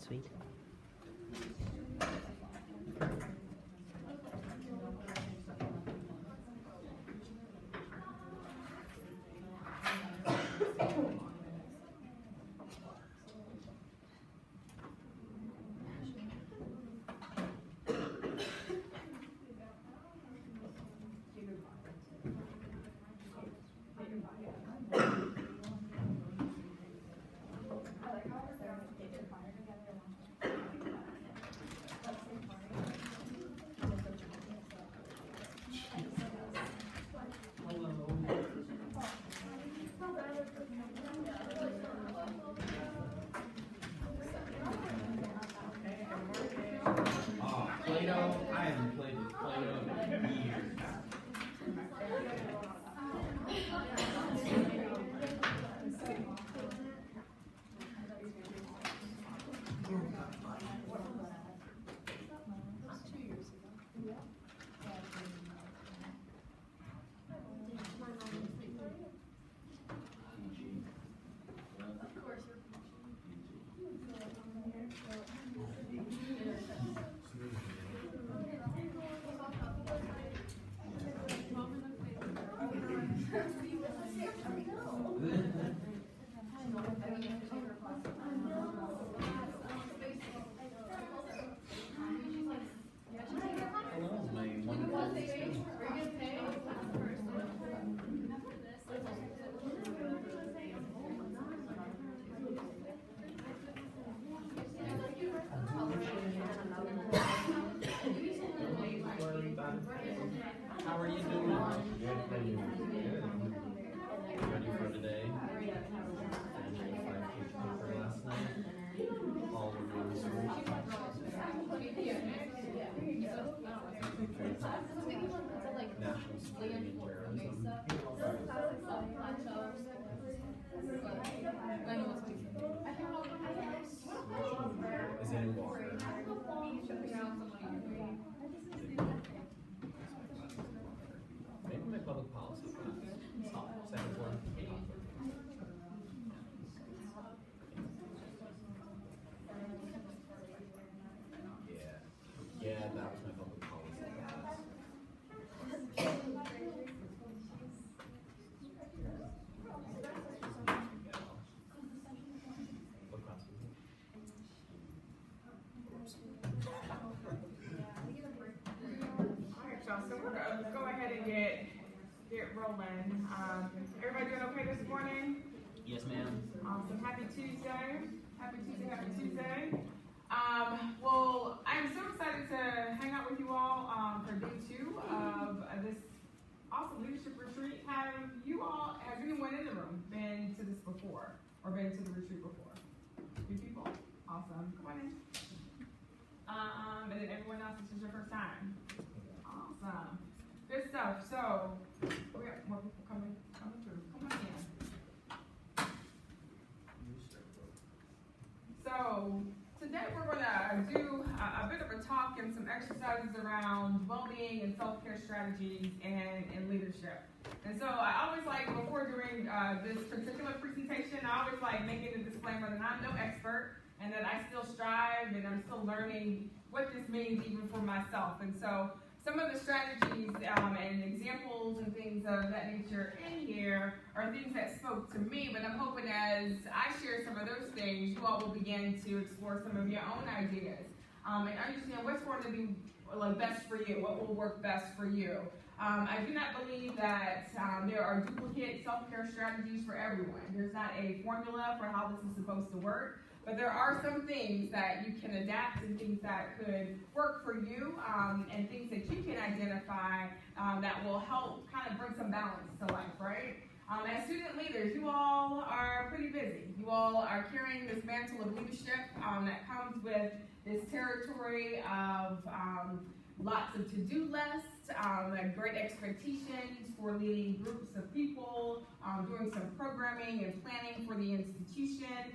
Sweet. Play-Doh, I haven't played with Play-Doh in years. Hello, my wonderful listeners. How are you doing? Ready for today? Finished the 5K paper last night. All the rules National Security and Terrorism. Is it in water? Maybe my public policy class. Second one. Yeah, that was my public policy class. What class was it? Alright, y'all, so we're gonna go ahead and get rolling. Everybody doing okay this morning? Yes, ma'am. Awesome. Happy Tuesday. Happy Tuesday, happy Tuesday. Well, I'm so excited to hang out with you all for day 2 of this awesome leadership retreat. Has anyone in the room been to this before or been to the retreat before? Few people? Awesome. Come on in. And then everyone else, this is your first time. Awesome. Good stuff. So, we got more people coming through. Come on in. So, today we're going to do a bit of a talk and some exercises around well-being and self-care strategies and leadership. And so I always like, before doing this particular presentation, I always like making a disclaimer that I'm no expert and that I still strive and I'm still learning what this means even for myself. And so some of the strategies and examples and things of that nature in here are things that spoke to me, but I'm hoping as I share some of those things, you all will begin to explore some of your own ideas and understand what's going to be best for you, what will work best for you. I do not believe that there are duplicate self-care strategies for everyone. There's not a formula for how this is supposed to work. But there are some things that you can adapt and things that could work for you and things that you can identify that will help kind of bring some balance to life, right? As student leaders, you all are pretty busy. You all are carrying this mantle of leadership that comes with this territory of lots of to-do lists, great expectations for leading groups of people, doing some programming and planning for the institution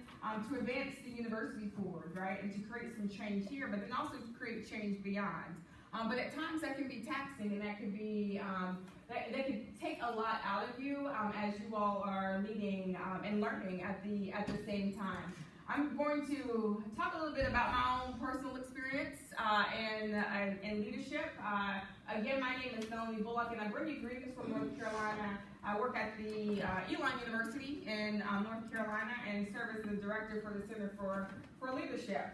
to advance the university forward, right? And to create some change here, but then also to create change beyond. But at times that can be taxing and that can be, that can take a lot out of you as you all are leading and learning at the same time. I'm going to talk a little bit about my own personal experience in leadership. Again, my name is Melanie Bullock, and I bring you greetings from North Carolina. I work at the Elon University in North Carolina and serve as the director for the Center for Leadership.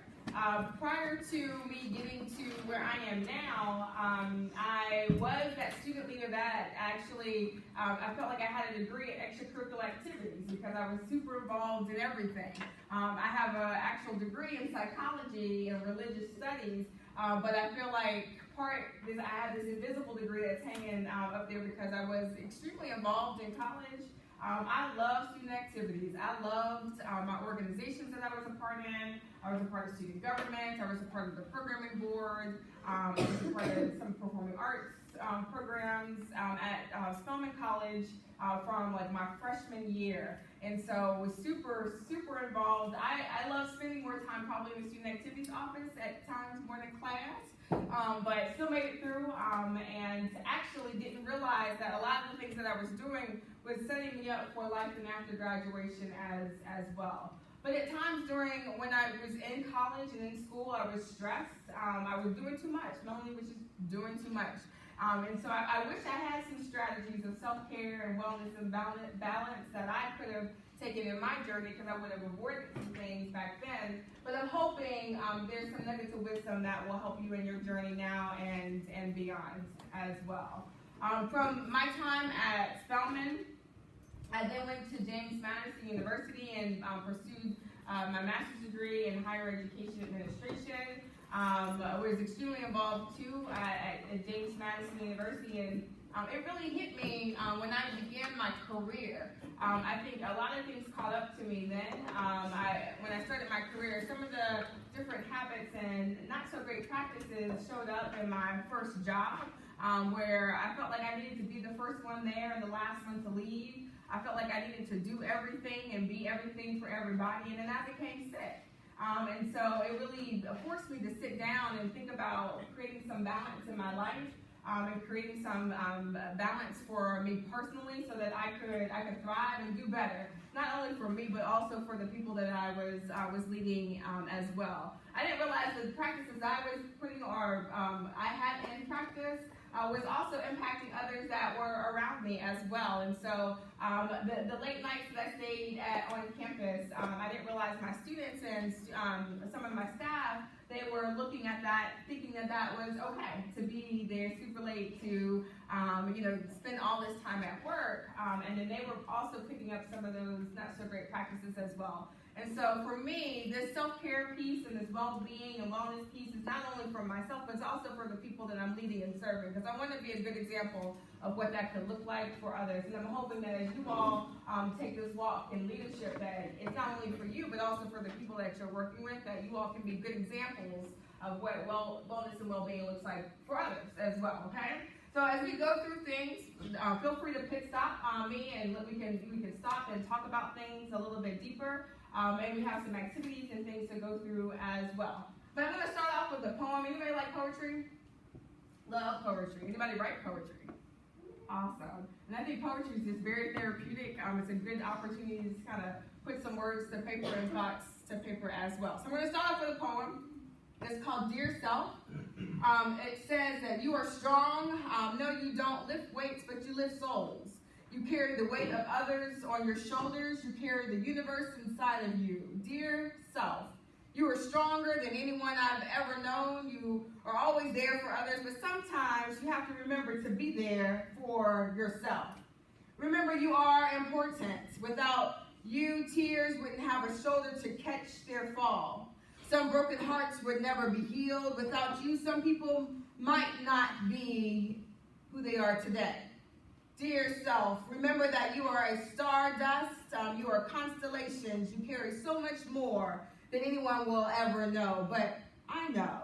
Prior to me getting to where I am now, I was that student leader that actually, I felt like I had a degree in extracurricular activities because I was super involved in everything. I have an actual degree in psychology and religious studies, but I feel like I have this invisible degree that's hanging up there because I was extremely involved in college. I love student activities. I loved my organizations that I was a part in. I was a part of student government. I was a part of the programming board. I was a part of some performing arts programs at Spelman College from like my freshman year. And so was super, super involved. I love spending more time probably in the student activities office at times more than class. But still made it through and actually didn't realize that a lot of the things that I was doing was setting me up for life and after graduation as well. But at times when I was in college and in school, I was stressed. I was doing too much. Melanie was just doing too much. And so I wish I had some strategies of self-care and wellness and balance that I could have taken in my journey because I would have avoided some things back then. But I'm hoping there's some nuggets of wisdom that will help you in your journey now and beyond as well. From my time at Spelman, I then went to James Madison University and pursued my master's degree in higher education administration. I was extremely involved too at James Madison University, and it really hit me when I began my career. I think a lot of things caught up to me then. When I started my career, some of the different habits and not so great practices showed up in my first job, where I felt like I needed to be the first one there and the last one to leave. I felt like I needed to do everything and be everything for everybody, and then I became sick. And so it really forced me to sit down and think about creating some balance in my life and creating some balance for me personally so that I could thrive and do better, not only for me but also for the people that I was leading as well. I didn't realize that the practices I was putting or I had in practice was also impacting others that were around me as well. And so the late nights that I stayed on campus, I didn't realize my students and some of my staff, they were looking at that, thinking that was okay to be there super late to spend all this time at work. And then they were also picking up some of those not so great practices as well. And so for me, this self-care piece and this well-being and wellness piece is not only for myself, but it's also for the people that I'm leading and serving, because I want to be a good example of what that could look like for others. And I'm hoping that as you all take this walk in leadership, that it's not only for you, but also for the people that you're working with, that you all can be good examples of what wellness and well-being looks like for others as well, okay? So as we go through things, feel free to pit stop on me, and we can stop and talk about things a little bit deeper. And we have some activities and things to go through as well. But I'm going to start off with a poem. Anybody like poetry? Love poetry. Anybody write poetry? Awesome. And I think poetry is just very therapeutic. It's a good opportunity to kind of put some words to paper and thoughts to paper as well. So we're going to start off with a poem. It's called Dear Self. It says that you are strong. No, you don't lift weights, but you lift souls. You carry the weight of others on your shoulders. You carry the universe inside of you. Dear self, you are stronger than anyone I've ever known. You are always there for others, but sometimes you have to remember to be there for yourself. Remember, you are important. Without you, tears wouldn't have a shoulder to catch their fall. Some broken hearts would never be healed. Without you, some people might not be who they are today. Dear self, remember that you are a stardust, you are constellations, you carry so much more than anyone will ever know, but I know.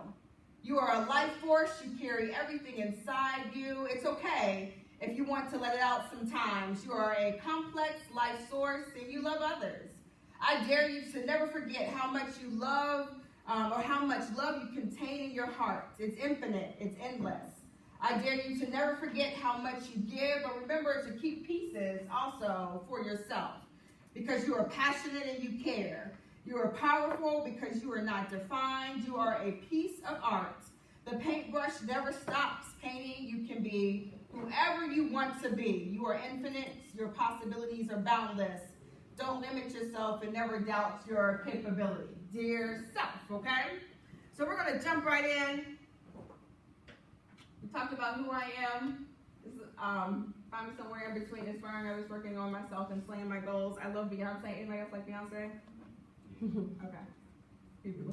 You are a life force, you carry everything inside you. It's okay if you want to let it out sometimes. You are a complex life source and you love others. I dare you to never forget how much you love or how much love you contain in your heart. It's infinite, it's endless. I dare you to never forget how much you give, but remember to keep pieces also for yourself, because you are passionate and you care. You are powerful because you are not defined. You are a piece of art. The paintbrush never stops painting. You can be whoever you want to be. You are infinite. Your possibilities are boundless. Don't limit yourself and never doubt your capability. Dear self, okay? So we're going to jump right in. We talked about who I am. This is, find me somewhere in between inspiring others, working on myself, and slaying my goals. I love Beyonce. Anybody else like Beyonce? Okay.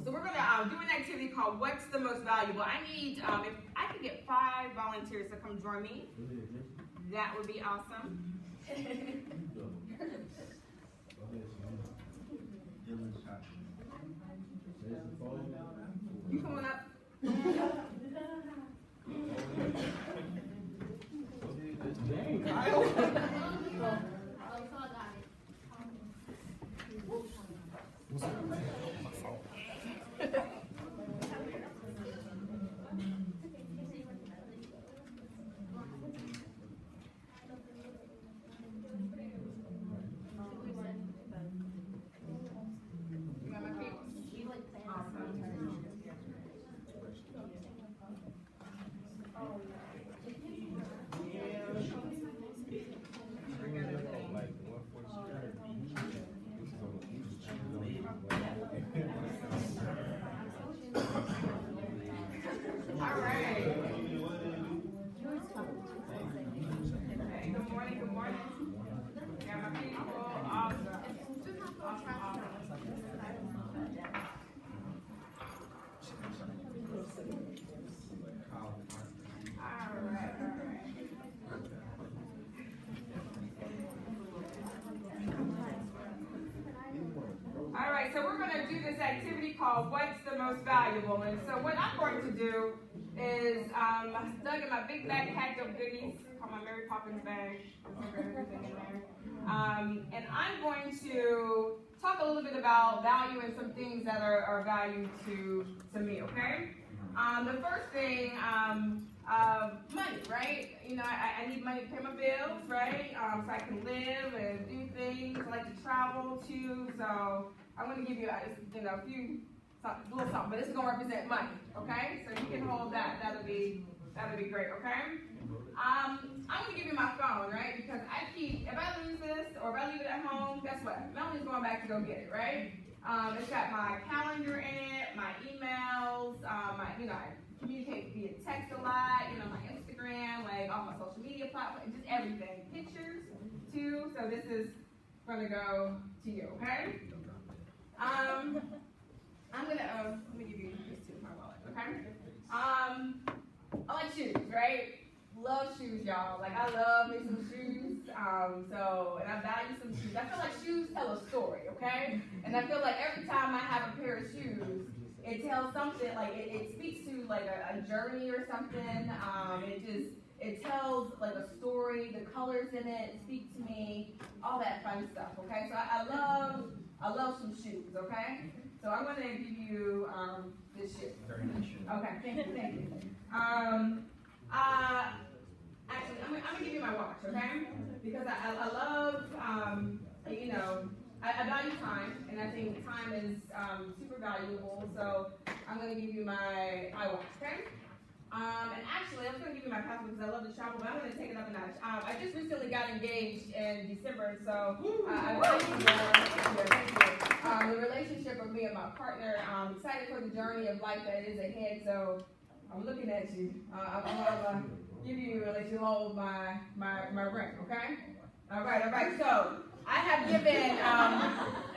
So we're going to do an activity called What's the Most Valuable? I need, if I could get 5 volunteers to come join me, that would be awesome. You coming up? Dang, Kyle. So we're going to do this activity called What's the Most Valuable? And so what I'm going to do is dug in my big bag packed of goodies, called my Mary Poppins bag. Everything in there. And I'm going to talk a little bit about value and some things that are valued to me, okay? The first thing, money, right? You know, I need money to pay my bills, right? So I can live and do things. I like to travel too, so I'm going to give you, a few, a little something, but this is going to represent money, okay? So you can hold that. That'll be great, okay? I'm going to give you my phone, right? Because if I lose this or if I leave it at home, guess what? Melanie's going back to go get it, right? It's got my calendar in it, my emails, I communicate via text a lot, my Instagram, like all my social media platforms, just everything. Pictures, too, so this is going to go to you, okay? I'm going to, let me give you this too, my wallet, okay? I like shoes, right? Love shoes, y'all. Like, I love me some shoes, and I value some shoes. I feel like shoes tell a story, okay? And I feel like every time I have a pair of shoes, it tells something, like, it speaks to, like, a journey or something. It tells, like, a story. The colors in it speak to me, all that fun stuff, okay? So I love some shoes, okay? So I'm going to give you this shoe. Okay, thank you. Actually, I'm going to give you my watch, okay? Because I love, I value time, and I think time is super valuable, so I'm going to give you my watch, okay? And actually, I'm going to give you my passport because I love to travel, but I'm going to take it up a notch. I just recently got engaged in December, so I value the relationship of me and my partner. I'm excited for the journey of life that is ahead, so I'm looking at you. I'm going to give you, let you hold my ring, okay? All right. So I have given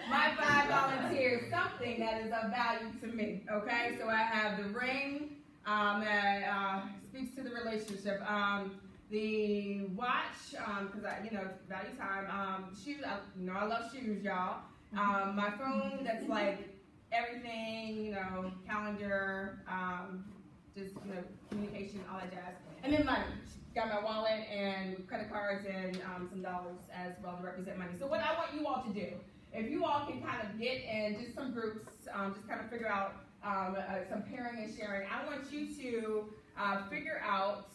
my 5 volunteers something that is of value to me, okay? So I have the ring that speaks to the relationship. The watch, because value time. Shoes, I love shoes, y'all. My phone, that's like everything, calendar, just communication, all that jazz. And then money. Got my wallet and credit cards and some dollars as well to represent money. So what I want you all to do, if you all can kind of get in just some groups, just kind of figure out some pairing and sharing. I want you to figure out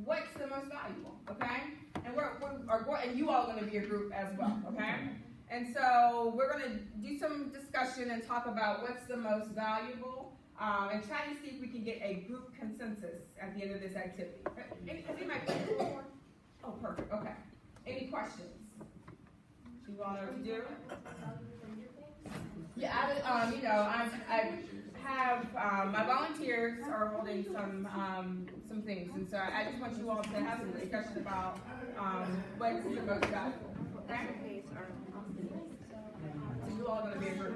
what's the most valuable, okay? And and you all are going to be a group as well, okay? And so we're going to do some discussion and talk about what's the most valuable, and try to see if we can get a group consensus at the end of this activity. Has anybody played this before? Oh, perfect. Okay. Any questions? You all know what to do? Yeah, I have my volunteers are holding some things, and so I just want you all to have some discussion about what's the most valuable. Okay? So you all are going to be a group.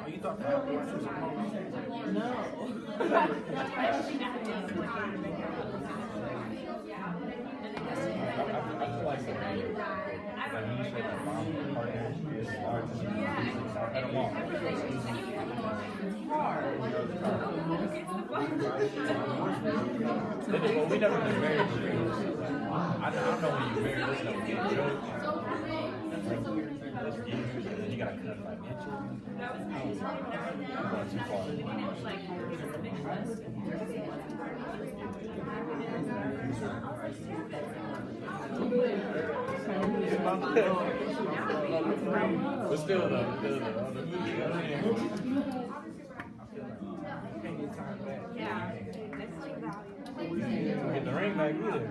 You thought that was Well, we never been married. I don't know when you married, there's no get jokes. And then you gotta cut financially. I'm going too far. But still though, Yeah. get the ring back either.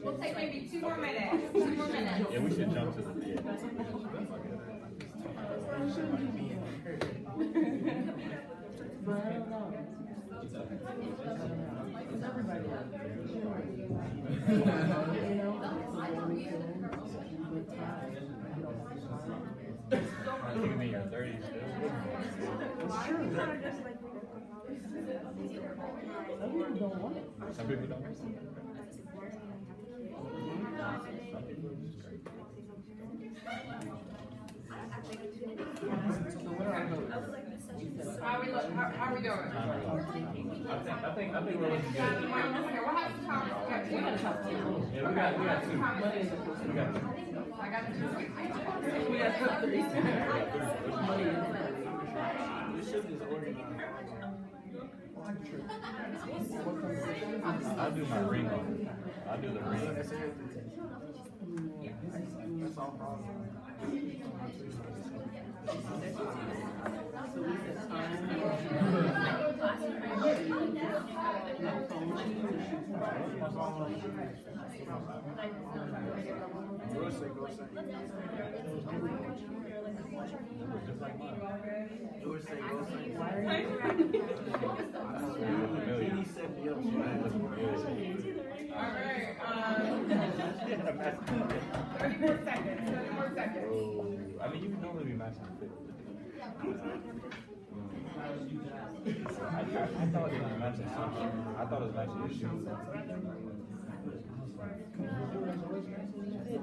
We'll take maybe 2 more minutes. 2 more minutes. Yeah, we should jump to the You can be in your 30s Some people don't. How are we doing? I think we're looking good. Okay, we'll have some time. Yeah, we got 2. We got 2. I got 2. we got 3. I'll do my ring on. I'll do the ring. That's all problem. All right. 30 more seconds. 30 more seconds. Oh, I mean, you can normally be matching the fit. I thought it was matching something. I thought it was matching your shoes.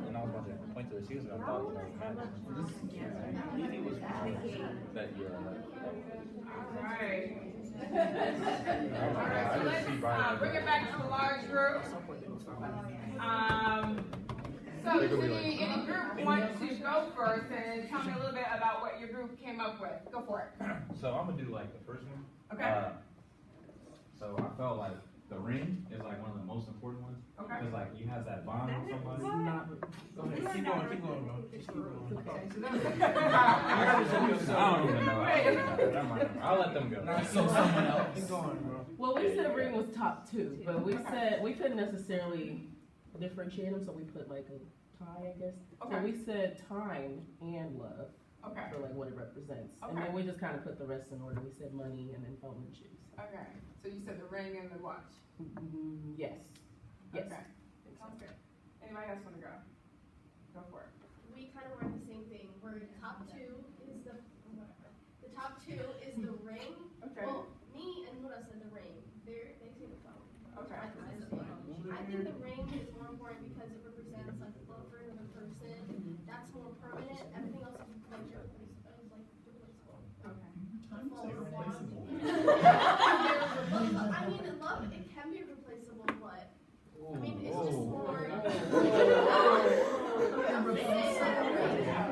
And I was about to point to the shoes, and I thought it was matching. It was that year. Alright. Alright, so let's bring it back to the large group. So does any group want to go first and tell me a little bit about what your group came up with? Go for it. So I'm gonna do like the first one. Okay. So I felt like the ring is like one of the most important ones. Okay. Because like you have that bond with somebody. Go ahead, keep going, bro. Just keep going. I don't even know. Never mind. I'll let them go. Someone else. Keep going, bro. Well, we said ring was top 2, but we said we couldn't necessarily differentiate them, so we put like a tie, I guess. Okay. So we said time and love Okay. for like what it represents, and Okay. then we just kind of put the rest in order. We said money and then phone and shoes. Okay. So you said the ring and the watch. Yes. Yes. Okay. Sounds good. Anybody else want to go? Go for it. We kind of were the same thing. Where the top two is the top two is the ring. Okay. Well, me and Luna said the ring. They say the phone. Okay. I think the phone. I think the ring is more important because it represents like love for another person. That's more permanent. Everything else is like replaceable. Okay. I mean, in love it can be replaceable, but I mean it's just more.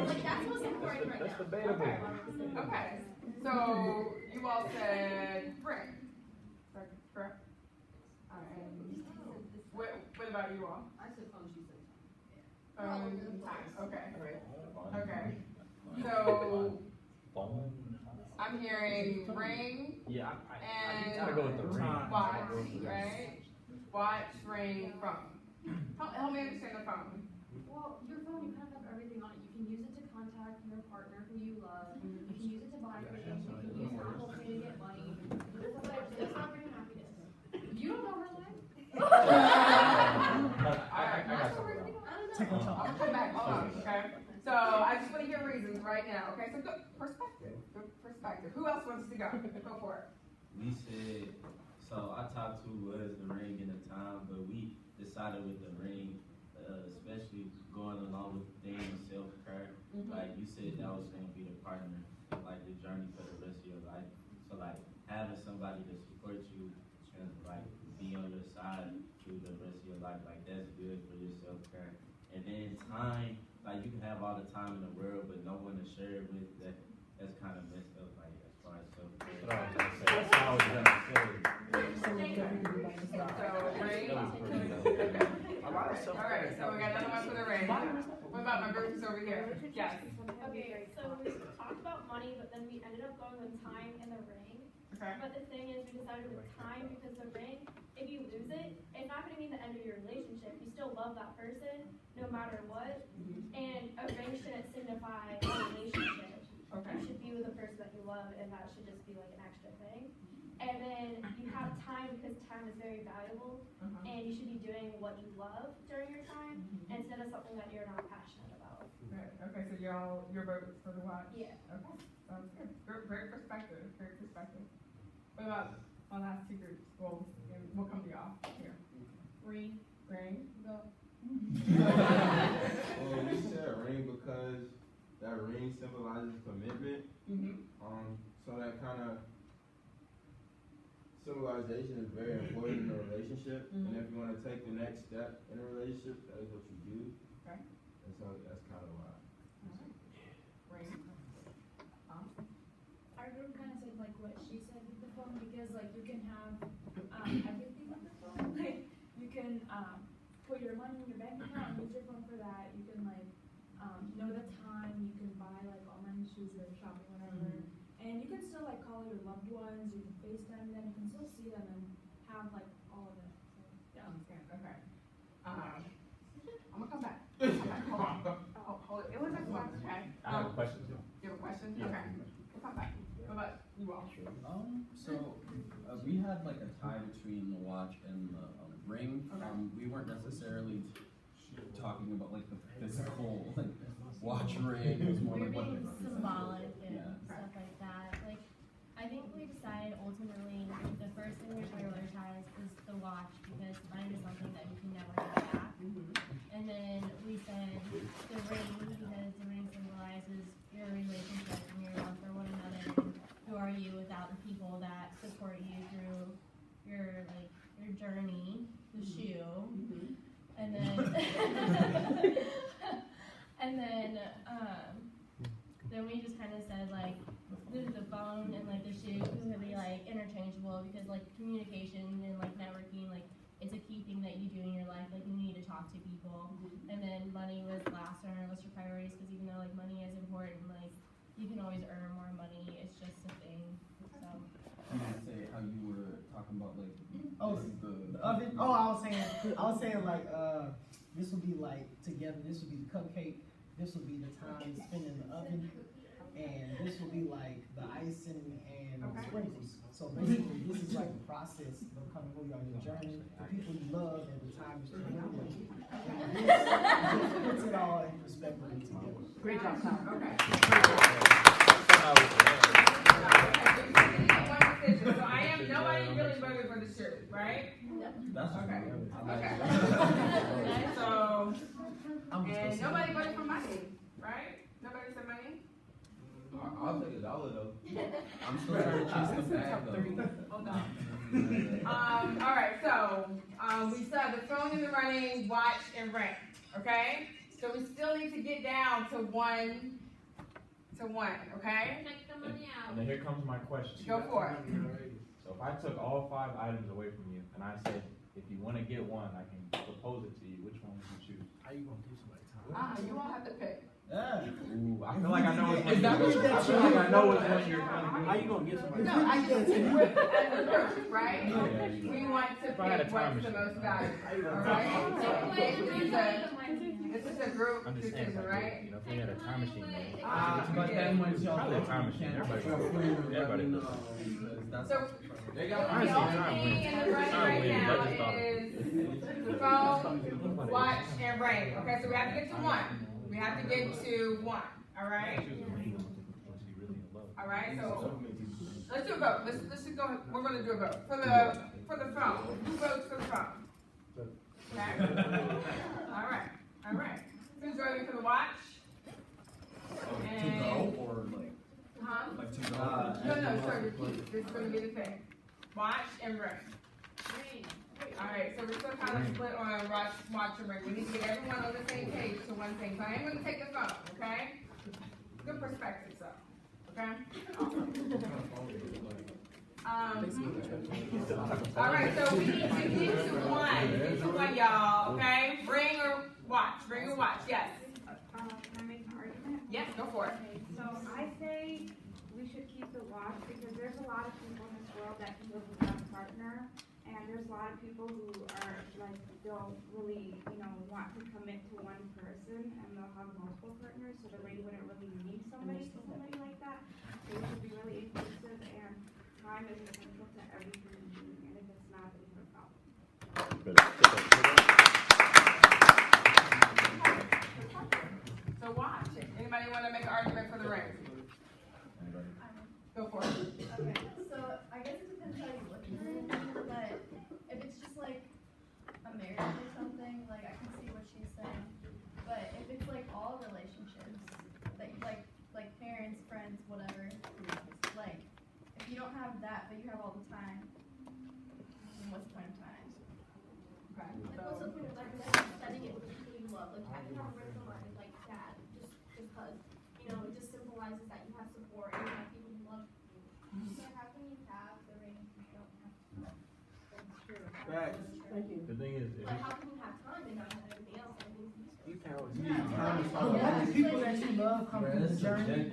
Like that's what's important right now. Okay. Okay. So you all said ring. Correct? What about you all? I said phone, she said Time. Okay. Okay. So I'm hearing ring Yeah, and gotta go with the ring. watch, right? Watch, ring, phone. Help me understand the phone. Well, your phone, you kind of have everything on it. You can use it to contact your partner who you love. You can use it to buy things. You can use Apple Pay to get money. It's not bringing happiness. You don't know her life. Alright, I'll come back. Hold on, okay? So I just want to hear reasons right now, okay? So good perspective. Good perspective. Who else wants to go? Go for it. We said, so our top two was the ring and the time, but we decided with the ring, especially going along with the theme of self-care, like you said that was going to be the partner, like the journey for the rest of your life. So like having somebody to support you and like be on your side through the rest of your life, like that's good for your self-care. And then time, like you can have all the time in the world, but no one to share it with, that's kind of messed up, like as far as self-care. That's what I was gonna say. So ring. Alright, so we got another one for the ring. What about my groups over here? Yes. Okay, so we talked about money, but then we ended up going with time and the ring. Okay. But the thing is, we decided with time because the ring, if you lose it, it's not going to mean the end of your relationship. You still love that person, no matter what. And a ring shouldn't signify a relationship. Okay. You should be with the person that you love, and that should just be like an extra thing. And then you have time because time is very valuable, and you should be doing what you love during your time instead of something that you're not passionate about. Okay, so your vote is for the watch? Yeah. Okay, sounds good. Great perspective, great perspective. What about my last two groups? Well, we'll come to y'all here. Ring. Ring, go. Well, we said ring because that ring symbolizes commitment. So that kind of symbolization is very important in a relationship. And if you want to take the next step in a relationship, that is what you do. Okay. And so that's kind of why. Ring. Our group kind of said like what she said with the phone because like you can have everything on the phone. Like you can put your money in your bank account and use your phone for that. You can like know the time. You can buy like online shoes or shopping, whatever. And you can still like call your loved ones. You can FaceTime them. You can still see them and have like all of it. So, yeah. Okay. I'm gonna come back. Hold on. Hold it. It was a question, okay? I have a question too. You have a question? Yeah. Okay. We'll come back. What about you all? We had like a tie between the watch and the ring. We weren't necessarily talking about like the physical like watch ring. It was more We're like what being the symbolic and stuff like that. Like, I think we decided ultimately the first thing we prioritize is the watch because time is something that you can never get back. And then we said the ring because the ring symbolizes your relationship and your love for one another. And who are you without the people that support you through your journey, the shoe, and then then we just kind of said like the phone and like the shoe can be like interchangeable because like communication and like networking like it's a key thing that you do in your life. Like you need to talk to people, and then money was last on our list of priorities because even though like money is important, like you can always earn more money. It's just a thing. So. I was gonna say how you were talking about like Oh, this is the oven. Oh, I was saying like this would be like together. This would be the cupcake. This would be the time spent in the oven, and this this will be like the icing and Okay. sprinkles. So basically, this is like the process of becoming who you are on your journey, the people you love, and the time you spend with them. And this puts it all in perspective and together. Great job, Kyle. Okay. So I am, nobody really voted for the shirt, right? That's Okay. Okay. So, I'm just and gonna nobody voted for money, right? Nobody said money? I'll take $1 though. I'm still trying to chase the bag though. Hold on. All right, so, we saw the phone in the running, watch, and ring, okay? So we still need to get down to one, okay? Check the money out. And then here comes my question. Go for it. So if I took all 5 items away from you, and I said, if you wanna get one, I can propose it to you, which one would you choose? How you gonna do somebody time? You all have to pick. Yeah. Ooh, I feel like I know which one Is that what you're that I feel like I know which one you're How you gonna get somebody? No, I just, as a group, right? Yeah. We want to If I had a pick time what's the machine. most valuable, all right? This is a group I'm just saying, decision, like, right? you know, if we had a time machine, then But that one's y'all. probably a time machine, everybody would. So, They got the Honestly, only time thing wins. in the running Time right wins, now I just thought. is the phone, watch, and ring. Okay, so we have to get to one. We have to get to one, all right? All right, so let's do a vote. Let's just go. We're gonna do a vote for the phone. Who votes for the phone? Okay. All right. Who's voting for the watch? To go or like Huh? to go? No, sorry, repeat. This is gonna be the thing. Watch and ring. All right, so we're still kind of split on watch and ring. We need to get everyone on the same page to one thing. So I am gonna take the phone, okay? Good perspective, so, okay? All right, so we need to get to one. Get to one, y'all, okay? Ring or watch, yes. Can I make an argument? Yes, go for it. Okay, so I say we should keep the watch because there's a lot of people in this world that can live without a partner. And there's a lot of people who are like, don't really, want to commit to one person and they'll have multiple partners. So they really wouldn't really need somebody like that. So we should be really inclusive and time is essential to every human being. And if it's not, then we have a problem. So watch. Anybody want to make an argument for the ring? Go for it. Okay, so I guess it depends how you look at it, but if it's just like a marriage or something, like I can see what she's saying. But if it's like all relationships, that you like parents, friends, whatever, like if you don't have that, but you have all the time, then what's the point of time? Okay. Like, what's the point of like setting it with people you love? Like, I can have a ring for mine, like dad, just because, it just symbolizes that you have support and you have people you love. So how can you have the ring if you don't have? That's true. Right. Thank you. The thing is, But how can you have time and not have anything else? I think The people that you love come through the journey,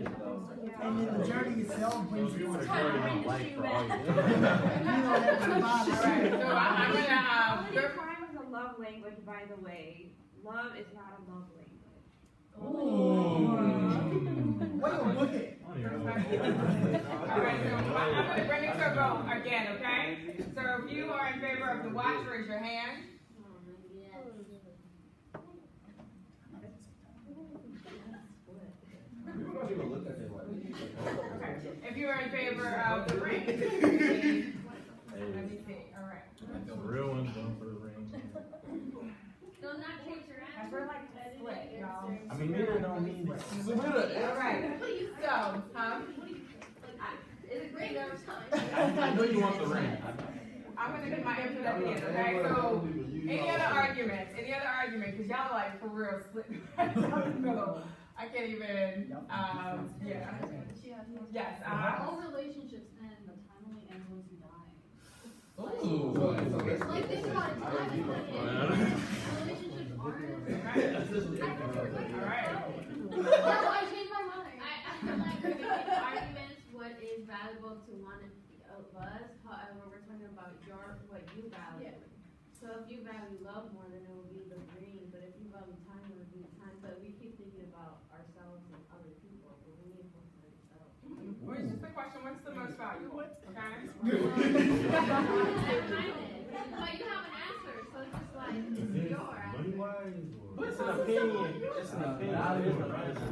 and then the journey itself brings you to time for all you do. that's the All right, so I'm gonna, Time is a love language, by the way. Love is not a love language. Wait a minute. all right, so I'm gonna bring it to a vote again, okay? So if you are in favor of the watch, raise your hand. Okay. If you are in favor of the ring, let me see. All right. The real one's going for the ring. So not change your answer. We're like split, y'all. I mean, maybe don't mean All right. So, is it great over time? I know you want the ring. I'm gonna give my input at the end, okay? So, any other arguments? Because y'all like for real split right down the middle. I can't even, yeah. Yes, All relationships end, but time only ends once you die. Like, think about it. Time is money. Relationships aren't. All right. No, I changed my mind. I feel like we're making arguments what is valuable to one of us. However, we're talking about what you value. Yeah. So if you value love more, then it will be the ring. But if you value time, it will be the time. But we keep thinking about ourselves and other people, but we need to focus on ourselves. question, what's the most valuable? Okay? But you have an answer, so it's just like, your answer. It's an opinion. It's an opinion.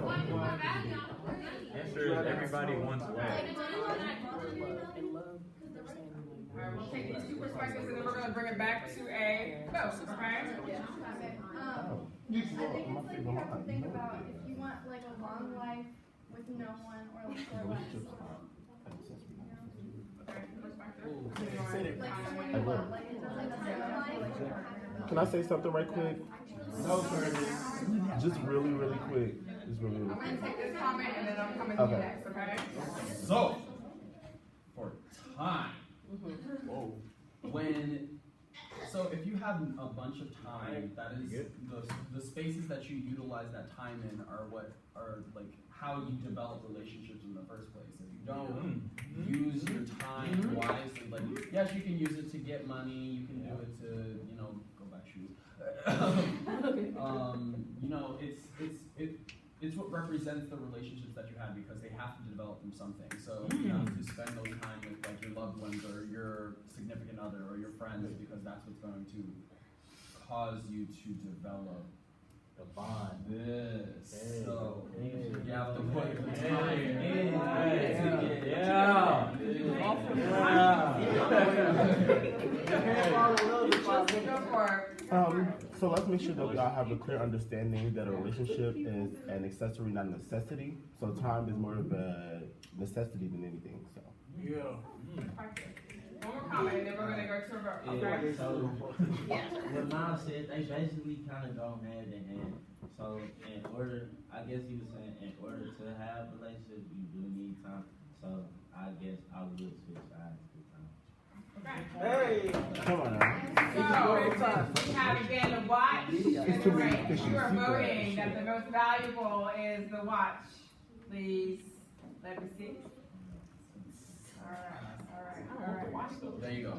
What you more value on the money? Answer is everybody wants way. Alright, we'll take these two perspectives and then we're gonna bring it back to a vote, okay? I think it's like you have to think about if you want like a long life with no one or like short life. Like someone you love, like it doesn't necessarily like you don't have to Can I say something right quick? No, sir. Just really, really quick. Just really, really I'm quick. gonna take this comment and then I'm coming to you Okay. next, okay? So, for time, so if you have a bunch of time, that is the spaces that you utilize that time in are what are like how you develop relationships in the first place. If you don't use your time wisely, like yes, you can use it to get money, you can do it to go buy shoes. It's what represents the relationships that you have because they have to develop from something. So you have to spend those time with like your loved ones or your significant other or your friends because that's what's going to cause you to develop The bond. this. Hey. So you have to put the time in. So let's make sure that we all have a clear understanding that a relationship is an accessory, not a necessity. So time is more of a necessity than anything. So. One more comment and then we're gonna go to a vote, okay? So, what Miles said, they basically kind of go hand in hand. So, in order, I guess he was saying, in order to have a relationship, you do need time. So, I guess I would switch sides to time. Okay. Hey! Come on now. So, we have again the watch and the ring. You are voting that the most valuable is the watch. Please, let me see. All right. There you go.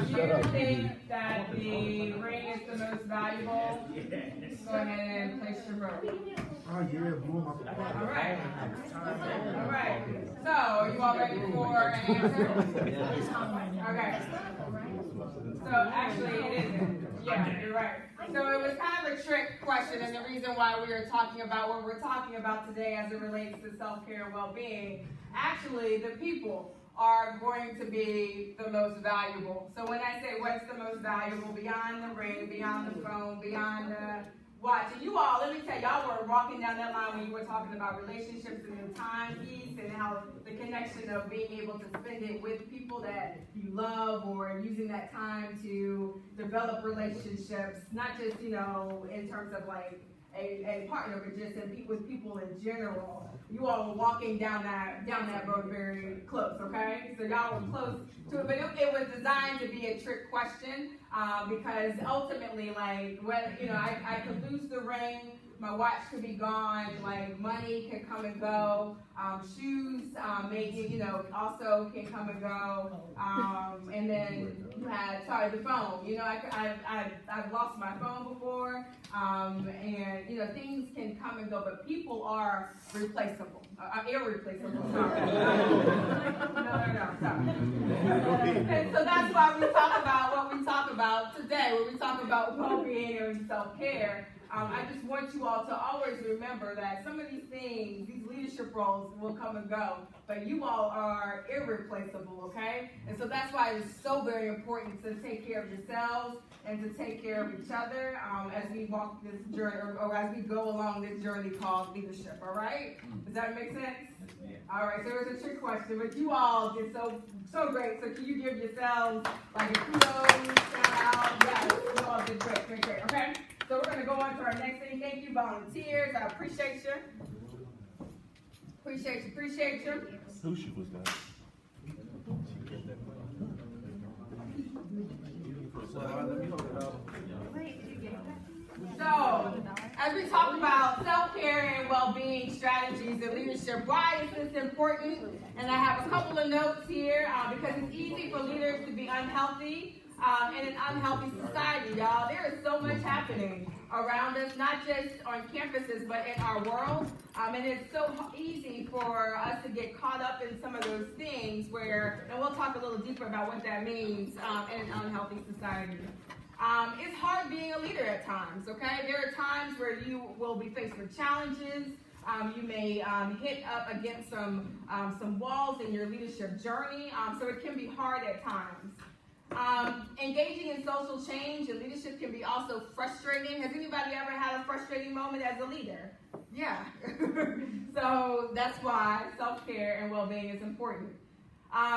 You think that the ring is the most valuable? Go ahead and place your vote. Oh yeah, boom. All right. All right. So, are you all ready for an answer? Okay. So actually, it isn't. Yeah, you're right. So it was kind of a trick question, and the reason why we are talking about what we're talking about today as it relates to self-care and well-being, actually, the people are going to be the most valuable. So when I say what's the most valuable, beyond the ring, beyond the phone, beyond the watch, and you all, let me tell you, y'all were walking down that line when you were talking about relationships and the time piece and how the connection of being able to spend it with people that you love or using that time to develop relationships, not just, in terms of like a partner, but just with people in general. You all were walking down that road very close, okay? So y'all were close to it, but it was designed to be a trick question because ultimately, like, I could lose the ring, my watch could be gone, like money can come and go, shoes maybe also can come and go, and then you had the phone. I've lost my phone before, and things can come and go, but people are replaceable, irreplaceable. Sorry. No. Sorry. And so that's why we talk about what we talk about today, when we talk about well-being and self-care. I just want you all to always remember that some of these things, these leadership roles will come and go, but you all are irreplaceable, okay? And so that's why it's so very important to take care of yourselves and to take care of each other as we walk this journey, or as we go along this journey called leadership, all right? Does that make sense? All right, so it's a trick question, but you all did so great. So can you give yourselves like a kudos, shout out? Yeah, you all did great, okay? So we're going to go on to our next thing. Thank you, volunteers. I appreciate you. Appreciate you. Who she was that? So, as we talk about self-care and well-being strategies and leadership, why is this important? And I have a couple of notes here because it's easy for leaders to be unhealthy in an unhealthy society, y'all. There is so much happening around us, not just on campuses, but in our world. And it's so easy for us to get caught up in some of those things where, and we'll talk a little deeper about what that means in an unhealthy society. It's hard being a leader at times, okay? There are times where you will be faced with challenges. You may hit up against some walls in your leadership journey, so it can be hard at times. Engaging in social change and leadership can be also frustrating. Has anybody ever had a frustrating moment as a leader? Yeah. So that's why self-care and well-being is important.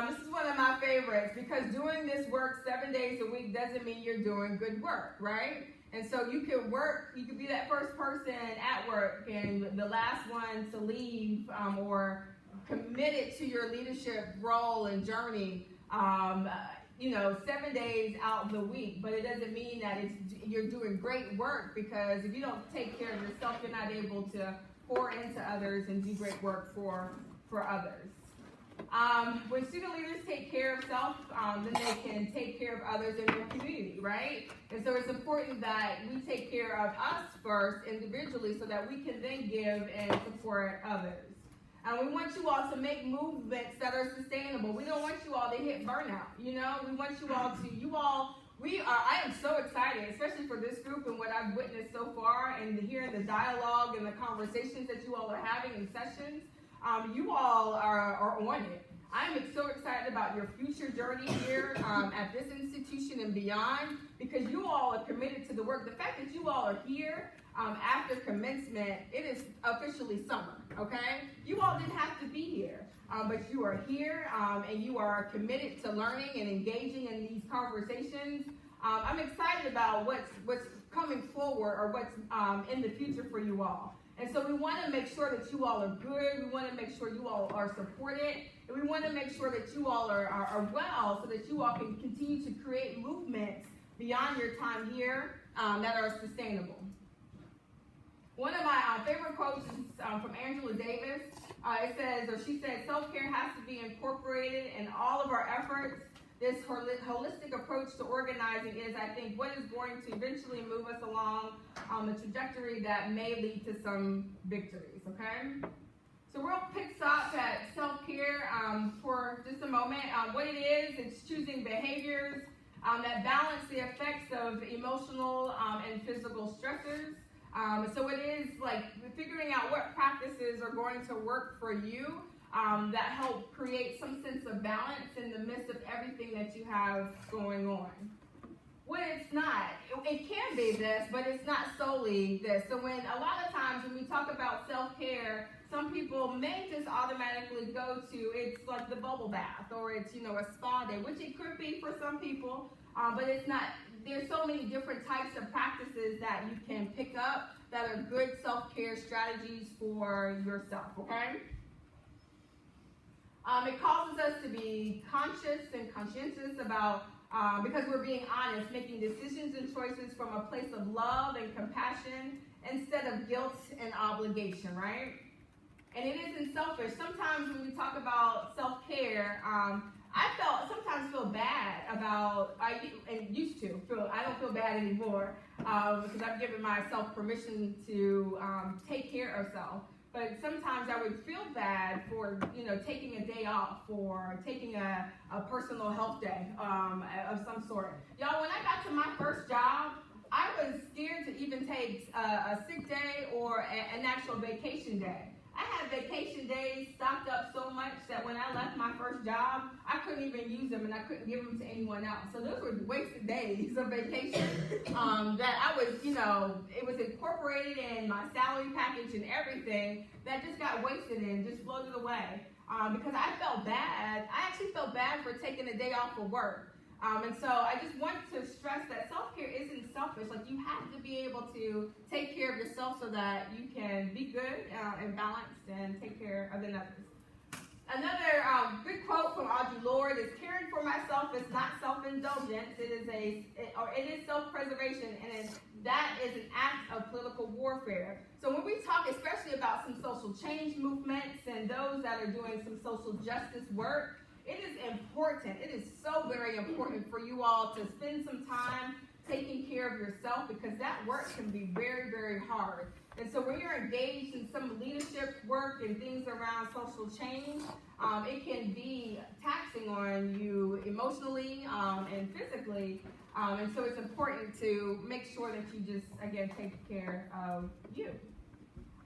This is one of my favorites because doing this work 7 days a week doesn't mean you're doing good work, right? And so you can work, you could be that first person at work and the last one to leave or committed to your leadership role and journey, 7 days out of the week. But it doesn't mean that you're doing great work because if you don't take care of yourself, you're not able to pour into others and do great work for others. When student leaders take care of self, then they can take care of others in their community, right? And so it's important that we take care of us first individually so that we can then give and support others. And we want you all to make movements that are sustainable. We don't want you all to hit burnout, We want you all to, I am so excited, especially for this group and what I've witnessed so far and hearing the dialogue and the conversations that you all are having in sessions. You all are on it. I'm so excited about your future journey here at this institution and beyond because you all are committed to the work. The fact that you all are here after commencement, it is officially summer, okay? You all didn't have to be here, but you are here and you are committed to learning and engaging in these conversations. I'm excited about what's coming forward or what's in the future for you all. And so we want to make sure that you all are good. We want to make sure you all are supported. And we want to make sure that you all are well so that you all can continue to create movements beyond your time here that are sustainable. One of my favorite quotes is from Angela Davis. She said, self-care has to be incorporated in all of our efforts. This holistic approach to organizing is, I think, what is going to eventually move us along the trajectory that may lead to some victories, okay? So we'll pick up at self-care for just a moment. What it is, it's choosing behaviors that balance the effects of emotional and physical stressors. So it is like figuring out what practices are going to work for you that help create some sense of balance in the midst of everything that you have going on. What it's not, it can be this, but it's not solely this. So when a lot of times when we talk about self-care, some people may just automatically go to, it's like the bubble bath or it's, a spa day, which it could be for some people, but it's not. There's so many different types of practices that you can pick up that are good self-care strategies for yourself, okay? It causes us to be conscious and conscientious about, because we're being honest, making decisions and choices from a place of love and compassion instead of guilt and obligation, right? And it isn't selfish. Sometimes when we talk about self-care, I sometimes feel bad about, I don't feel bad anymore because I've given myself permission to take care of self. But sometimes I would feel bad for, taking a day off or taking a personal health day of some sort. Y'all, when I got to my first job, I was scared to even take a sick day or an actual vacation day. I had vacation days stocked up so much that when I left my first job, I couldn't even use them and I couldn't give them to anyone else. So those were wasted days of vacation that I was, it was incorporated in my salary package and everything that just got wasted and just floated away because I felt bad. I actually felt bad for taking a day off of work. And so I just want to stress that self-care isn't selfish. Like, you have to be able to take care of yourself so that you can be good and balanced and take care of others. Another good quote from Audre Lorde is, caring for myself is not self-indulgence. It is self-preservation, and that is an act of political warfare. So when we talk especially about some social change movements and those that are doing some social justice work, it is important. It is so very important for you all to spend some time taking care of yourself, because that work can be very, very hard. And so when you're engaged in some leadership work and things around social change, it can be taxing on you emotionally and physically. And so it's important to make sure that you just, again, take care of you.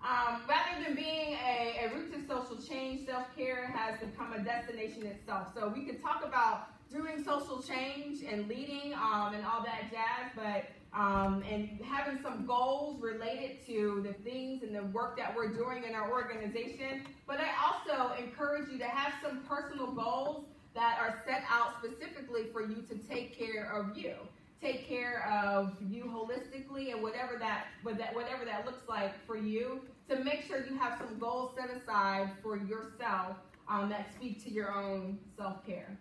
Rather than being a route to social change, self-care has become a destination itself. So we could talk about doing social change and leading and all that jazz, but and having some goals related to the things and the work that we're doing in our organization. But I also encourage you to have some personal goals that are set out specifically for you to take care of you. Take care of you holistically, and whatever that looks like for you, to make sure you have some goals set aside for yourself that speak to your own self-care.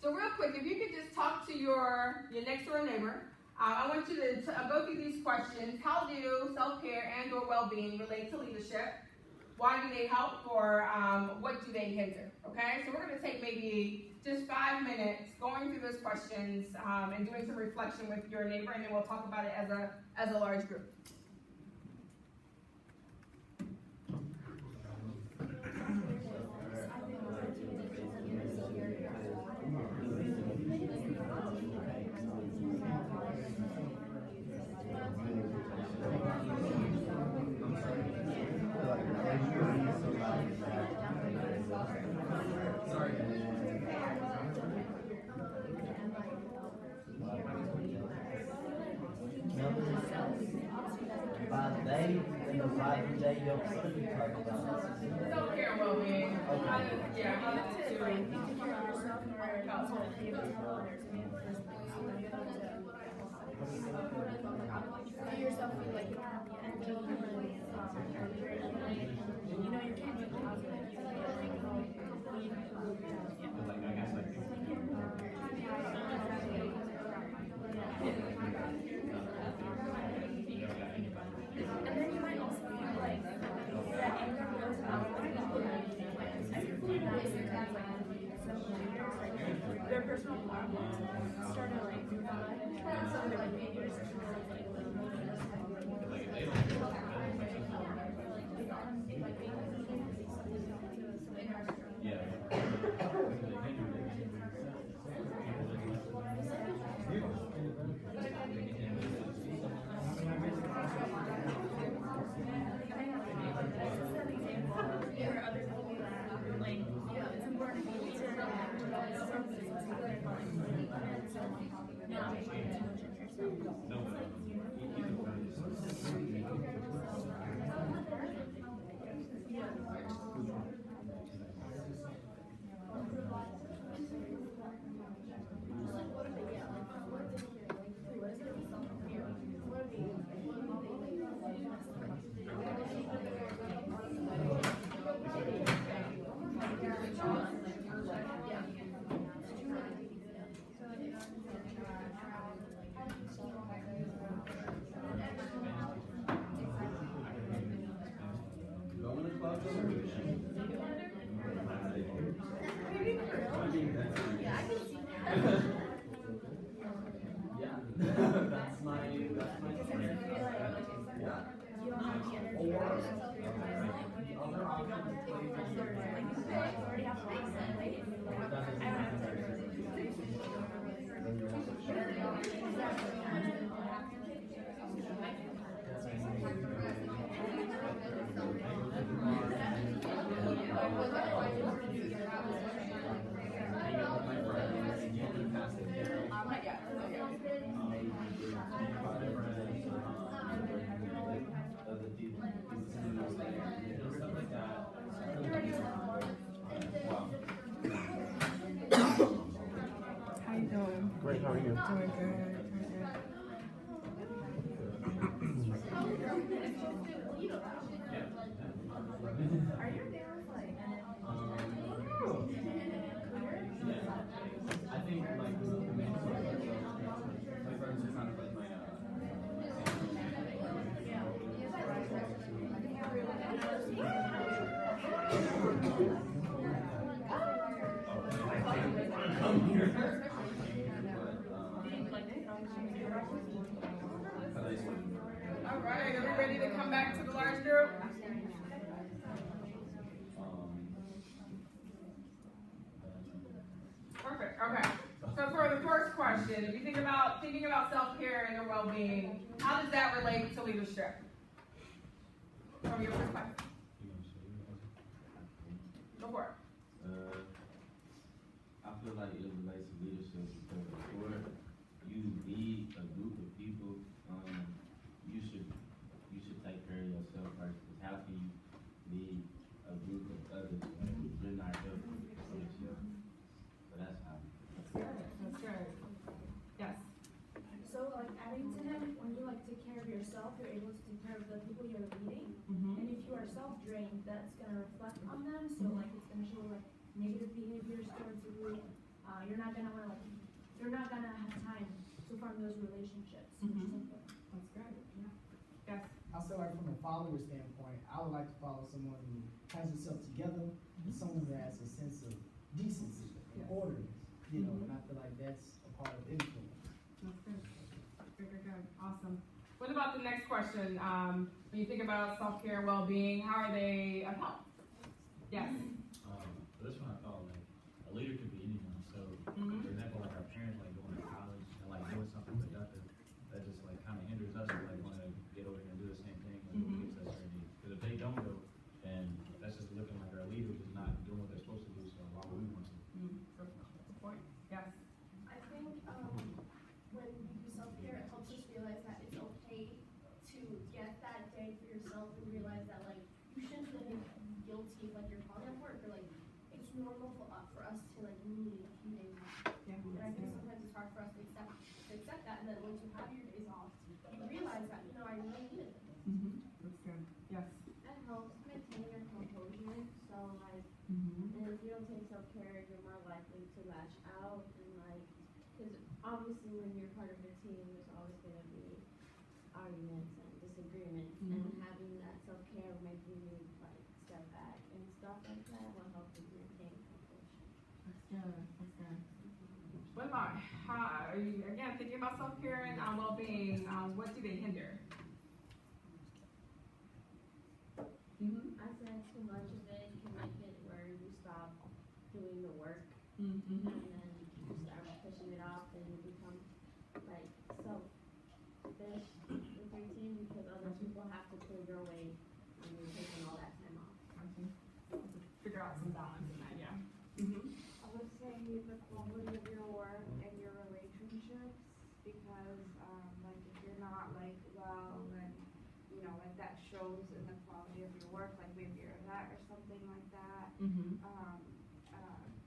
So real quick, if you could just talk to your next door neighbor, I want you to go through these questions. How do self-care and or well-being relate to leadership? Why do they help, or what do they hinder? Okay, so we're going to take maybe just 5 minutes going through those questions and doing some reflection with your neighbor, and then we'll talk about it as a large group. Self-care and well-being. Yourself feel like you have the energy, you know, you can't be positive. And then you might also feel like that anger goes out. I think that sometimes like their personal problems start to like some of like behaviors Great, how are you? Doing good. Are your nails like? I think like the main source my friends are kind of like my come here. All right, are we ready to come back to the large group? Perfect, okay. So for the first question, if you think about thinking about self-care and your well-being, how does that relate to leadership? From your perspective. Go for it. I feel like it relates to leadership because before you lead a group of people, you should take care of yourself first. Because how can you lead a group of others if you're not helping yourself? So that's how. That's good. Yes. So like adding to him, when you like take care of yourself, you're able to take care of the people you're leading. Mm-hmm. And if you are self-drained, that's gonna reflect on them. So like it's gonna show like negative behaviors towards the group. You're not gonna wanna you're not gonna have time to form those relationships. Which is important. That's good. Yeah. Yes. I'll say like from a follower standpoint, I would like to follow someone who has himself together and someone who has a sense of decency and orderliness. You know, and I feel like that's a part of influence. That's good. Good. Awesome. What about the next question? When you think about self-care and well-being, how are they of help? Yes. This one I thought like a leader could be anyone. So for example, like our parents like going to college and like doing something productive that just like kind of hinders us to like want to get over here and do the same thing like gives us our needs. Because if they don't go, then that's just looking like our leaders is not doing what they're supposed to do. So why would we want to? That's the point. Yes. I think when you do self-care, it helps us realize that it's okay to get that day for yourself and realize that like you shouldn't feel guilty if like you're calling at work or like it's normal for us to like need a few days off. Yeah. And I think sometimes it's hard for us to accept that, and then once you have your days off, you realize that I really needed it. That's good. Yes. That helps maintain your composure. So like, Mm-hmm. and if you don't take self-care, you're more likely to lash out and like, because obviously when you're part of a team, there's always going to be arguments and disagreements, and having that self-care making you like step back and stuff like that will help you maintain composure. That's good. That's good. What about how, again, thinking about self-care and well-being, what do they hinder? I said too much of it can make it where you stop doing the work, Mm-hmm. and then you start pushing it off and you become like selfish with your team because other people have to pull your weight and you're taking all that time off. Figure out some balance in that, yeah. I would say the quality of your work and your relationships, because like if you're not like well, then you know like that shows in the quality of your work. Like maybe you're a vet or something like that.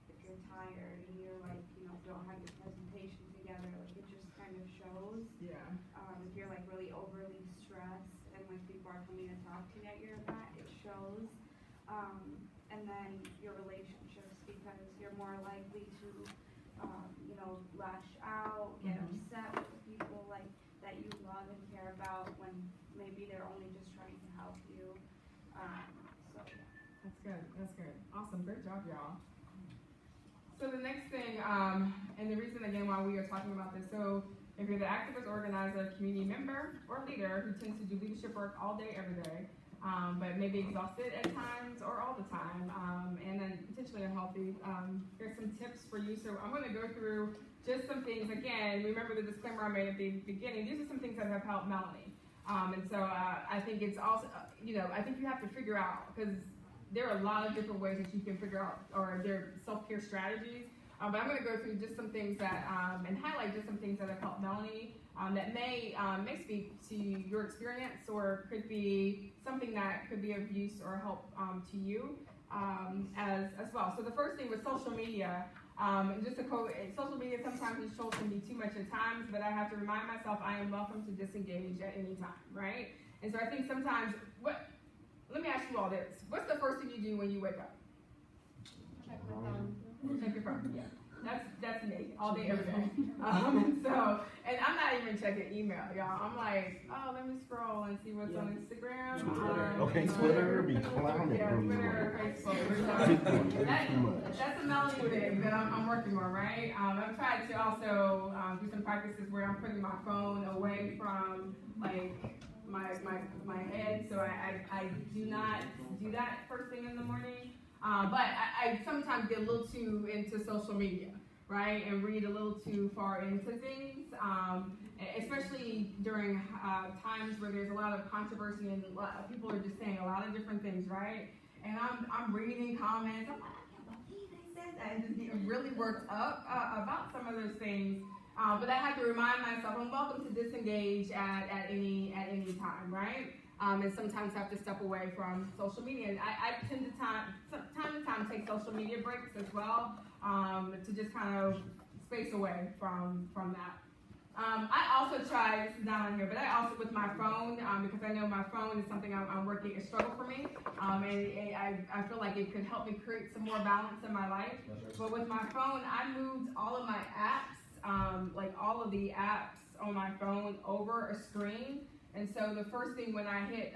If you're tired and you're like don't have your presentation together, like it just kind of shows. Yeah. If you're like really overly stressed and like people are coming to talk to you at your event, it shows. And then your relationships, because you're more likely to, lash out, get upset with people like that you love and care about when maybe they're only just trying to help you. So yeah. That's good. That's good. Awesome. Great job, y'all. So the next thing, and the reason again why we are talking about this, so if you're the activist, organizer, community member, or leader who tends to do leadership work all day, every day, but maybe exhausted at times or all the time, and then potentially unhealthy, here's some tips for you. So I'm going to go through just some things. Again, remember the disclaimer I made at the beginning. These are some things that have helped Melanie. And so I think it's also, I think you have to figure out, because there are a lot of different ways that you can figure out, or there are self-care strategies. But I'm going to go through just some things that, and highlight just some things that have helped Melanie, that may speak to your experience, or could be something that could be of use or help to you as well. So the first thing was social media. Just to quote, social media sometimes control can be too much at times, but I have to remind myself I am welcome to disengage at any time, right? And so I think sometimes, let me ask you all this. What's the first thing you do when you wake up? Check my phone. Check your phone, yeah. That's me all day, every day. And I'm not even checking email, y'all. I'm like, oh, let me scroll and see what's on Instagram. Twitter be clowning. Yeah, Twitter, Facebook. So that's a Melanie thing that I'm working on, right? I've tried to also do some practices where I'm putting my phone away from like my head, so I do not do that first thing in the morning. But I sometimes get a little too into social media, right, and read a little too far into things, especially during times where there's a lot of controversy and people are just saying a lot of different things, right? And I'm reading comments. I'm like, I can't believe they said that, and just getting really worked up about some of those things. But I have to remind myself I'm welcome to disengage at any time, right? And sometimes have to step away from social media. And I tend to time to time take social media breaks as well, to just kind of space away from that. I also try, this is not on here, but I also with my phone, because I know my phone is something I'm working, a struggle for me, and I feel like it could help me create some more balance in my life. But with my phone, I moved all of my apps, like all of the apps on my phone over a screen. And so the first thing when I hit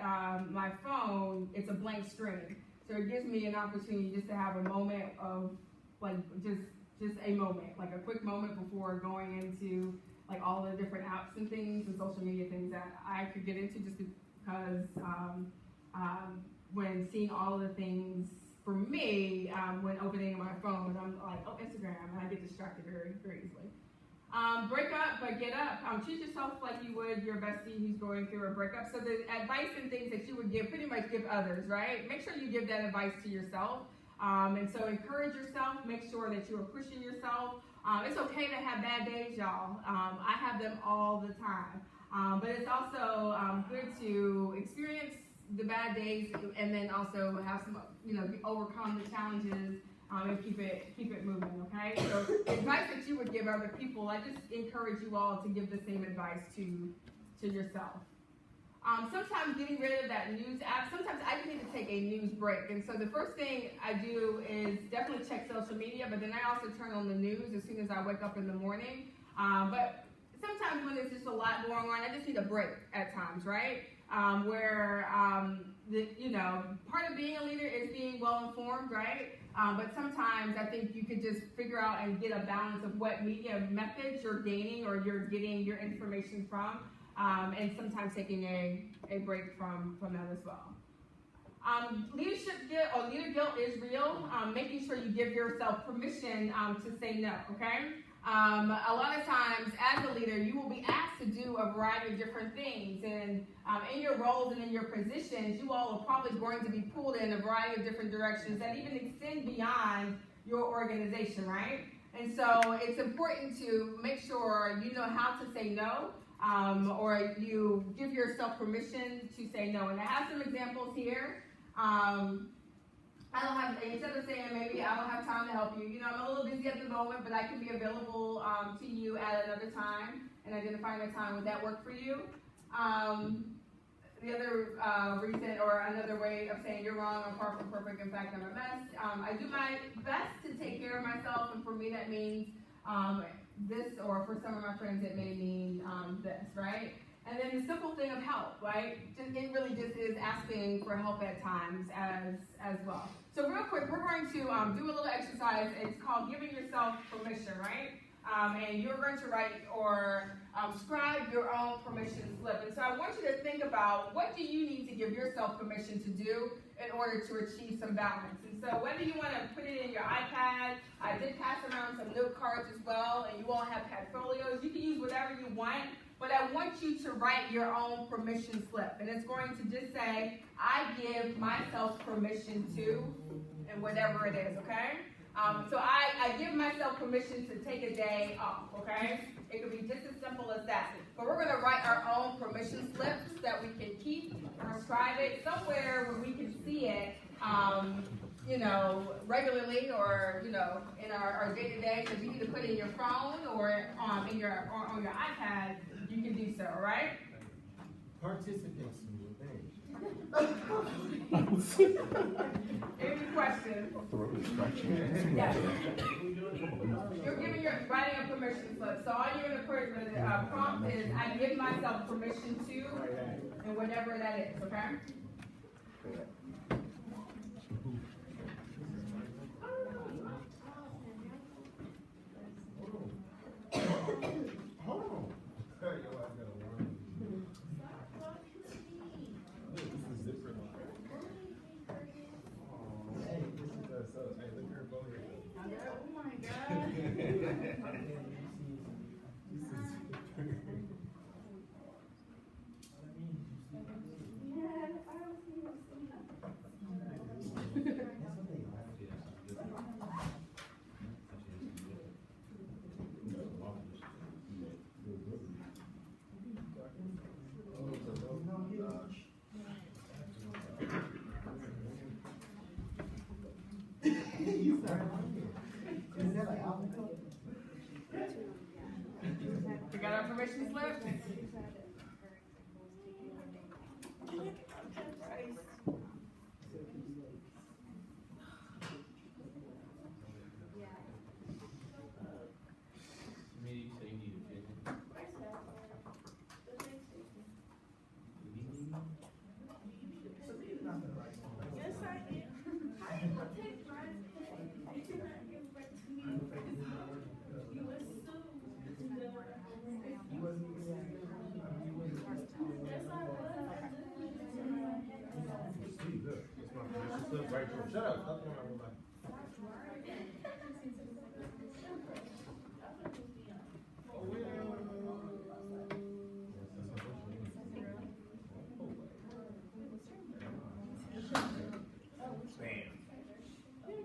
my phone, it's a blank screen. So it gives me an opportunity just to have a moment of like just a moment, like a quick moment before going into like all the different apps and things and social media things that I could get into, just because when seeing all of the things for me, when opening my phone, I'm like, oh, Instagram, and I get distracted very, very easily. Break up, but get up. Treat yourself like you would your bestie who's going through a breakup. So the advice and things that you would give, pretty much give others, right? Make sure you give that advice to yourself. And so encourage yourself. Make sure that you are pushing yourself. It's okay to have bad days, y'all. I have them all the time. But it's also good to experience the bad days and then also have some, overcome the challenges. And keep it moving, okay? So advice that you would give other people, I just encourage you all to give the same advice to yourself. Sometimes getting rid of that news app, sometimes I just need to take a news break. And so the first thing I do is definitely check social media, but then I also turn on the news as soon as I wake up in the morning. But sometimes when there's just a lot going on, I just need a break at times, right? Where part of being a leader is being well informed, right? But sometimes I think you could just figure out and get a balance of what media methods you're gaining or you're getting your information from, and sometimes taking a break from that as well. Leadership guilt or leader guilt is real. Making sure you give yourself permission to say no, okay? A lot of times as a leader, you will be asked to do a variety of different things, and in your roles and in your positions, you all are probably going to be pulled in a variety of different directions that even extend beyond your organization, right? And so it's important to make sure you know how to say no, or you give yourself permission to say no. And I have some examples here. I don't have, instead of saying maybe I don't have time to help you, I'm a little busy at the moment, but I can be available to you at another time, and identifying a time, would that work for you? The other reason, or another way of saying you're wrong, I'm far from perfect, in fact, I'm a mess. I do my best to take care of myself, and for me that means this, or for some of my friends it may mean this, right? And then the simple thing of help, right? It really just is asking for help at times as well. So real quick, we're going to do a little exercise. It's called giving yourself permission, right? And you're going to write or scribe your own permission slip. And so I want you to think about, what do you need to give yourself permission to do in order to achieve some balance? And so whether you want to put it in your iPad, I did pass around some note cards as well, and you all have Padfolios. You can use whatever you want. But I want you to write your own permission slip. And it's going to just say, I give myself permission to, and whatever it is, okay? So I give myself permission to take a day off, okay? It could be just as simple as that. But we're going to write our own permission slips that we can keep and inscribe it somewhere where we can see it, regularly, or, in our day-to-day. So if you need to put it in your phone or on your iPad, you can do so, all right? Participants in your thing. Any questions? Throat is scratching. Yes. You're writing a permission slip. So all you're gonna put the prompt is, I give myself permission to, and whatever that is, okay? We got our permission slip? Maybe you say you need a vision. Yes, I am. How you gonna take mine? You cannot give it back to me. You were so. Yes, I was. Shut up. Stop doing my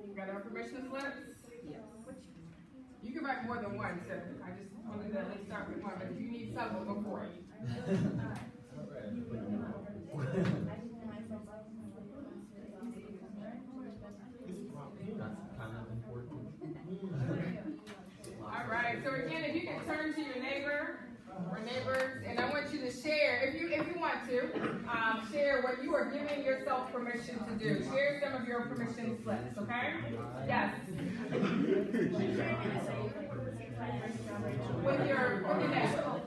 You got our permission slips? Yes. You can write more than one, so I just wanted to at least start with one, but if you need several before. That's kind of important. All right, so again, if you can turn to your neighbor or neighbors, and I want you to share, if you want to, share what you are giving yourself permission to do. Share some of your permission slips, okay? Yes. With your neighbor.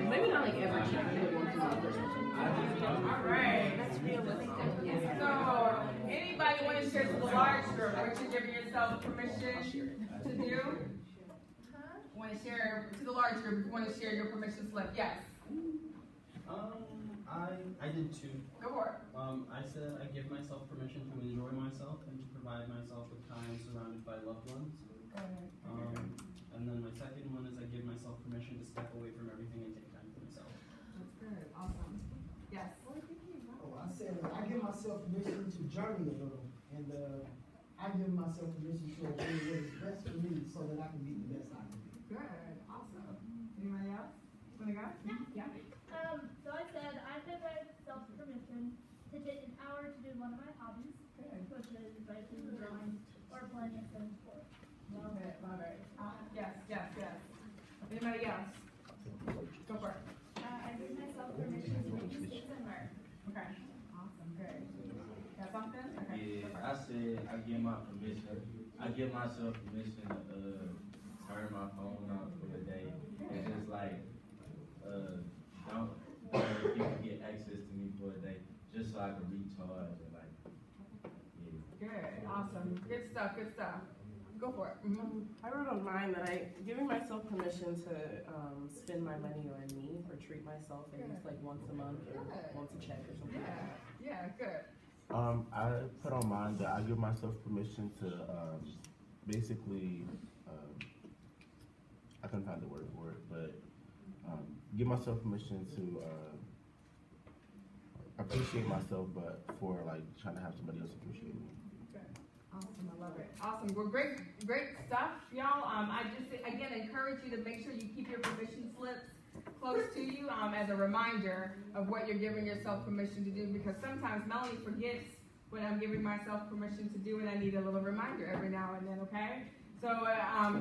Maybe not like every check. All right. So, anybody want to share to the large group what you're giving yourself permission to do? Want to share to the large group? If you want to share your permission slip, yes. I did two. Go for it. I said I give myself permission to enjoy myself and to provide myself with time surrounded by loved ones. And then my second one is I give myself permission to step away from everything and take time for myself. That's good. Awesome. Yes. Oh, I said I give myself permission to journey a little, and I give myself permission to obey what is best for me, so that I can be the best I can be. Good. Awesome. Anybody else? Want to go? Yeah. So I said I give myself permission to take an hour to do one of my hobbies, which is writing, drawing, or playing some sport. Love it. Love it. Yes. Anybody else? Go for it. I give myself permission to make mistakes and learn. Okay. Awesome. Good. Got something? Okay. Yeah, I said I give myself permission to turn my phone off for the day. And just like don't let people get access to me for a day, just so I can recharge and like Good. Awesome. Good stuff. Go for it. I wrote on mine that I giving myself permission to spend my money on me or treat myself at least like once a month or once a check or something like that. Yeah. Good. I put on mine that I give myself permission to basically I couldn't find the word for it, but give myself permission to appreciate myself, but for like trying to have somebody else appreciate me. Awesome, I love it. Awesome, well, great stuff, y'all. I just, again, encourage you to make sure you keep your permission slips close to you as a reminder of what you're giving yourself permission to do, because sometimes Melanie forgets what I'm giving myself permission to do, and I need a little reminder every now and then, okay? So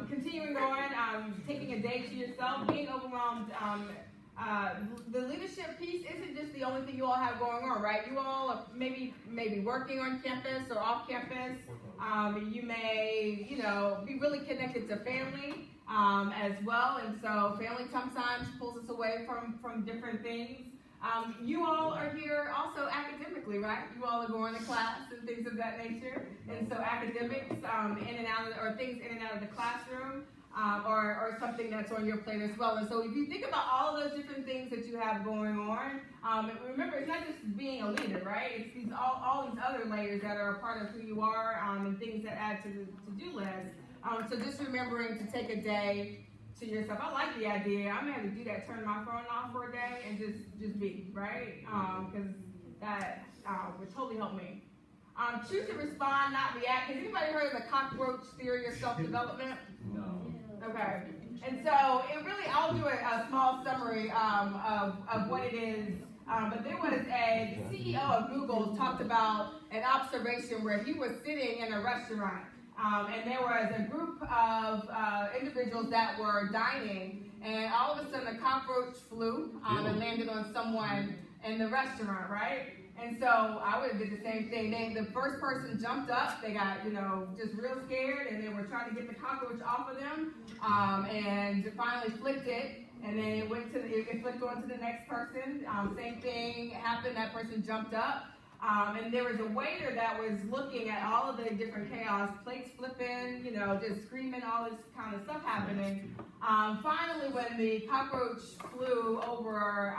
continuing on, taking a day to yourself, being overwhelmed. The leadership piece isn't just the only thing you all have going on, right? You all are maybe working on campus or off campus. You may, be really connected to family as well, and so family sometimes pulls us away from different things. You all are here also academically, right? You all are going to class and things of that nature, and so academics in and out of, or things in and out of the classroom. Or something that's on your plate as well. And so if you think about all of those different things that you have going on, remember, it's not just being a leader, right? It's all these other layers that are a part of who you are and things that add to the to-do list. So just remembering to take a day to yourself. I like the idea. I'm going to have to do that, turn my phone off for a day and just be, right? Because that would totally help me. Choose to respond, not react. Has anybody heard of the cockroach theory of self-development? No. Okay. And so it really, I'll do a small summary of what it is. But there was the CEO of Google talked about an observation where he was sitting in a restaurant. And there was a group of individuals that were dining, and all of a sudden a cockroach flew and landed on someone in the restaurant, right? And so I would have did the same thing. The first person jumped up, they got, just real scared, and they were trying to get the cockroach off of them, and finally flicked it, and then it flicked on to the next person. Same thing happened, that person jumped up. And there was a waiter that was looking at all of the different chaos, plates flipping, just screaming, all this kind of stuff happening. Finally, when the cockroach flew over,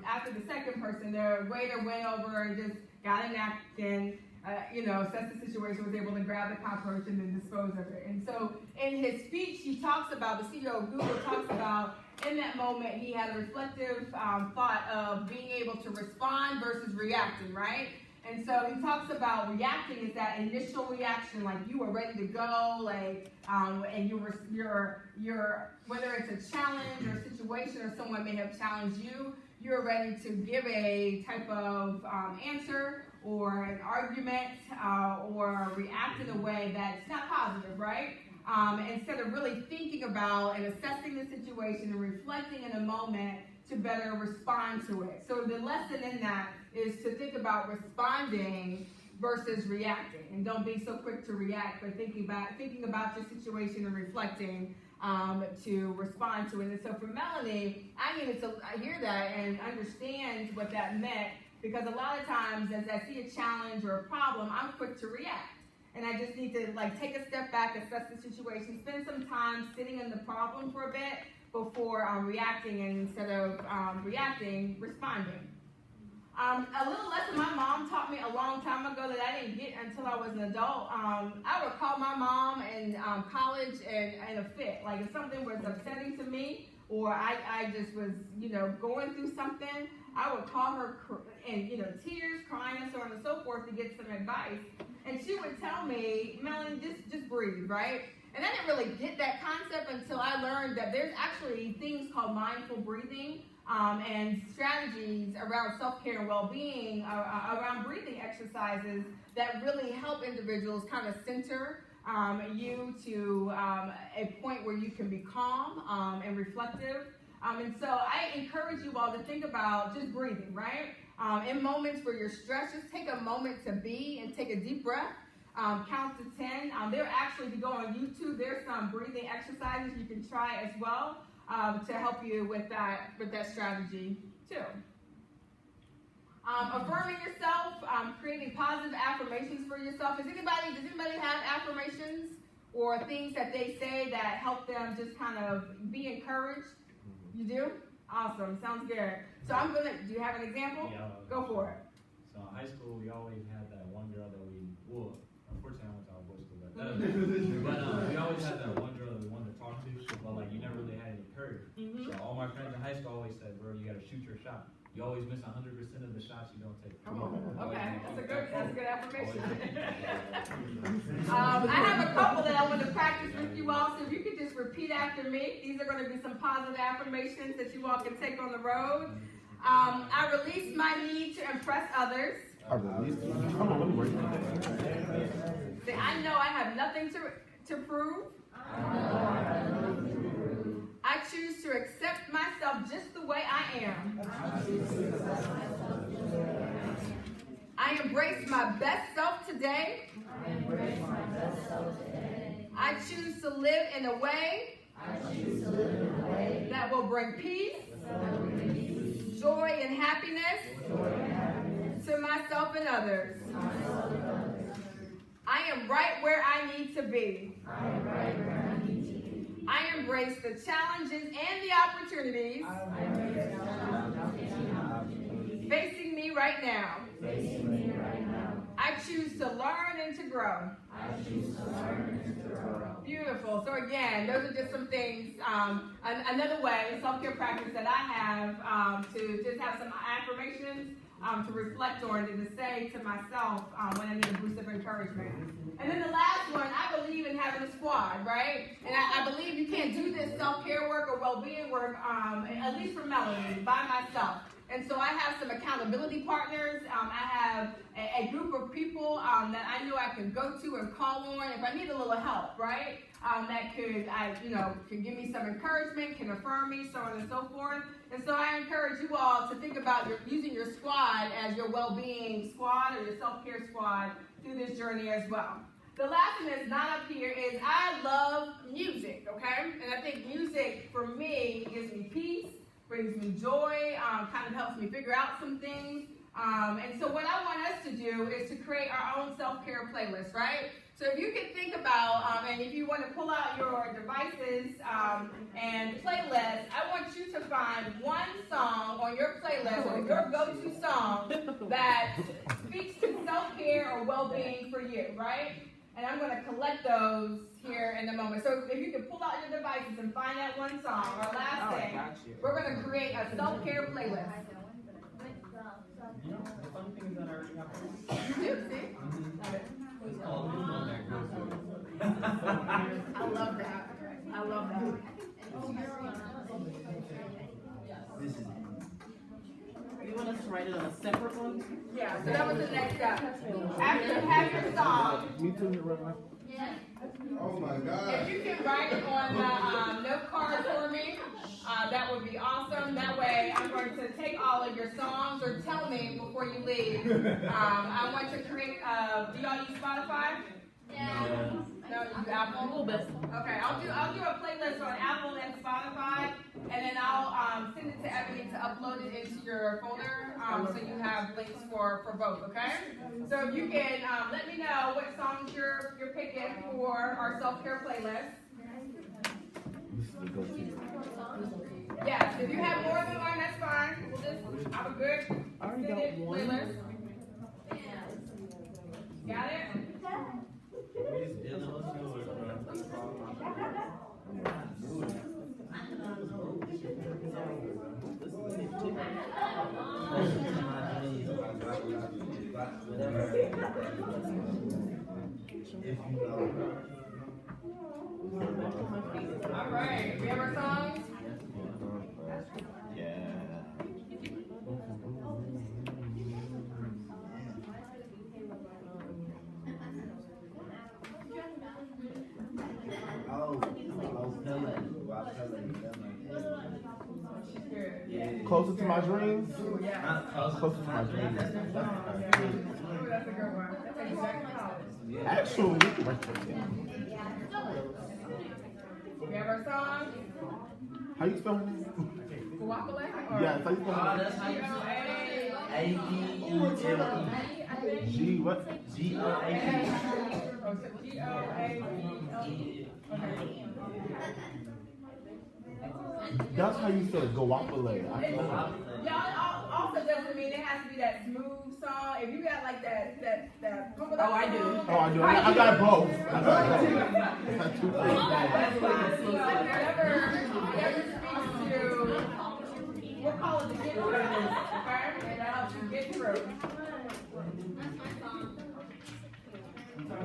after the second person, the waiter went over and just got a napkin, assessed the situation, was able to grab the cockroach and then dispose of it. And so in his speech, he talks about, the CEO of Google talks about, in that moment, he had a reflective thought of being able to respond versus reacting, right? And so he talks about reacting is that initial reaction, like you are ready to go, like, and you're whether it's a challenge or a situation or someone may have challenged you, you're ready to give a type of answer or an argument or react in a way that's not positive, right? Instead of really thinking about and assessing the situation and reflecting in a moment to better respond to it. So the lesson in that is to think about responding versus reacting, and don't be so quick to react, but thinking about your situation and reflecting to respond to it. And so for Melanie, I needed to hear that and understand what that meant, because a lot of times as I see a challenge or a problem, I'm quick to react. And I just need to take a step back, assess the situation, spend some time sitting in the problem for a bit before reacting, and instead of reacting, responding. A little lesson my mom taught me a long time ago that I didn't get until I was an adult. I would call my mom in college in a fit. Like if something was upsetting to me, or I just was, going through something, I would call her in, tears, crying, and so on and so forth to get some advice. And she would tell me, Melanie, just breathe, right? And I didn't really get that concept until I learned that there's actually things called mindful breathing and strategies around self-care and well-being, around breathing exercises that really help individuals kind of center you to a point where you can be calm and reflective. And so I encourage you all to think about just breathing, right? In moments where you're stressed, just take a moment to be and take a deep breath. Count to 10. There actually, if you go on YouTube, there's some breathing exercises you can try as well to help you with that strategy too. Affirming yourself, creating positive affirmations for yourself. Does anybody have affirmations or things that they say that help them just kind of be encouraged? You do? Awesome. Sounds good. So do you have an example? Yeah. Go for it. So in high school, we always had that one girl that unfortunately I went to our boys' school, but we always had that one girl that we wanted to talk to, but you never really had any high school always said, bro, you gotta shoot your shot. You always miss 100% of the shots you don't take. Come on. Okay, that's a good affirmation. I have a couple that I want to practice with you all, so if you could just repeat after me. These are going to be some positive affirmations that you all can take on the road. I release my need to impress others. I release. Come on, let me break it. Say, I know I have nothing to prove. I choose to accept myself just the way I am. I embrace my best self today. I choose to live in a way that will bring peace, joy, and happiness to myself and others. I am right where I need to be. I embrace the challenges and the opportunities facing me right now. I choose to learn and to grow. Beautiful. So again, those are just some things, another way, self-care practice that I have to just have some affirmations to reflect on and to say to myself when I need a boost of encouragement. And then the last one, I believe in having a squad, right? And I believe you can't do this self-care work or well-being work, at least for Melanie, by myself. And so I have some accountability partners. I have a group of people that I know I can go to and call on if I need a little help, right? That can give me some encouragement, can affirm me, so on and so forth. And so I encourage you all to think about using your squad as your well-being squad or your self-care squad through this journey as well. The last one that's not up here is I love music, okay? And I think music, for me, gives me peace, brings me joy, kind of helps me figure out some things. And so what I want us to do is to create our own self-care playlist, right? So if you can think about, and if you want to pull out your devices and playlists, I want you to find one song on your playlist or your go-to song that speaks to self-care or well-being for you, right? And I'm going to collect those here in a moment. So if you can pull out your devices and find that one song, our last thing, we're going to create a self-care playlist. You know, the funny thing is that I already have one. You do, see? It's called I love that. I love that. You want us to write it on a separate one? Yeah, so that was the next step. After you have your song, Me too, Oh my God. if you can write it on the note card for me, that would be awesome. That way, I'm going to take all of your songs, or tell me before you leave. I want to create. Do y'all use Spotify? Yeah. No, you use Apple. A little bit. Okay, I'll do a playlist on Apple and Spotify, and then I'll send it to Ebony to upload it into your folder, so you have links for both. Okay. So if you can let me know what songs you're picking for our self-care playlist. Yes, if you have more than one, that's fine. We'll just have a good extended playlist. Got it? All right, we have our songs. Yeah. Closer to my dreams? Closer to my dreams. That's a good one. That's exactly. Actually, right there. We have our song. How you spell her name? Guacamole? Yeah, how you spell her name? That's how you G-O-A-G-U-L-E. G what? G-O-A-P. Oh, so G-O-A-P-E. Okay. That's how you say it, guacamole. Y'all also doesn't mean it has to be that smooth song. If you got like that. Oh, I do. Oh, I do. I got both. I got both. I got two things. That's fine. Whatever speaks to We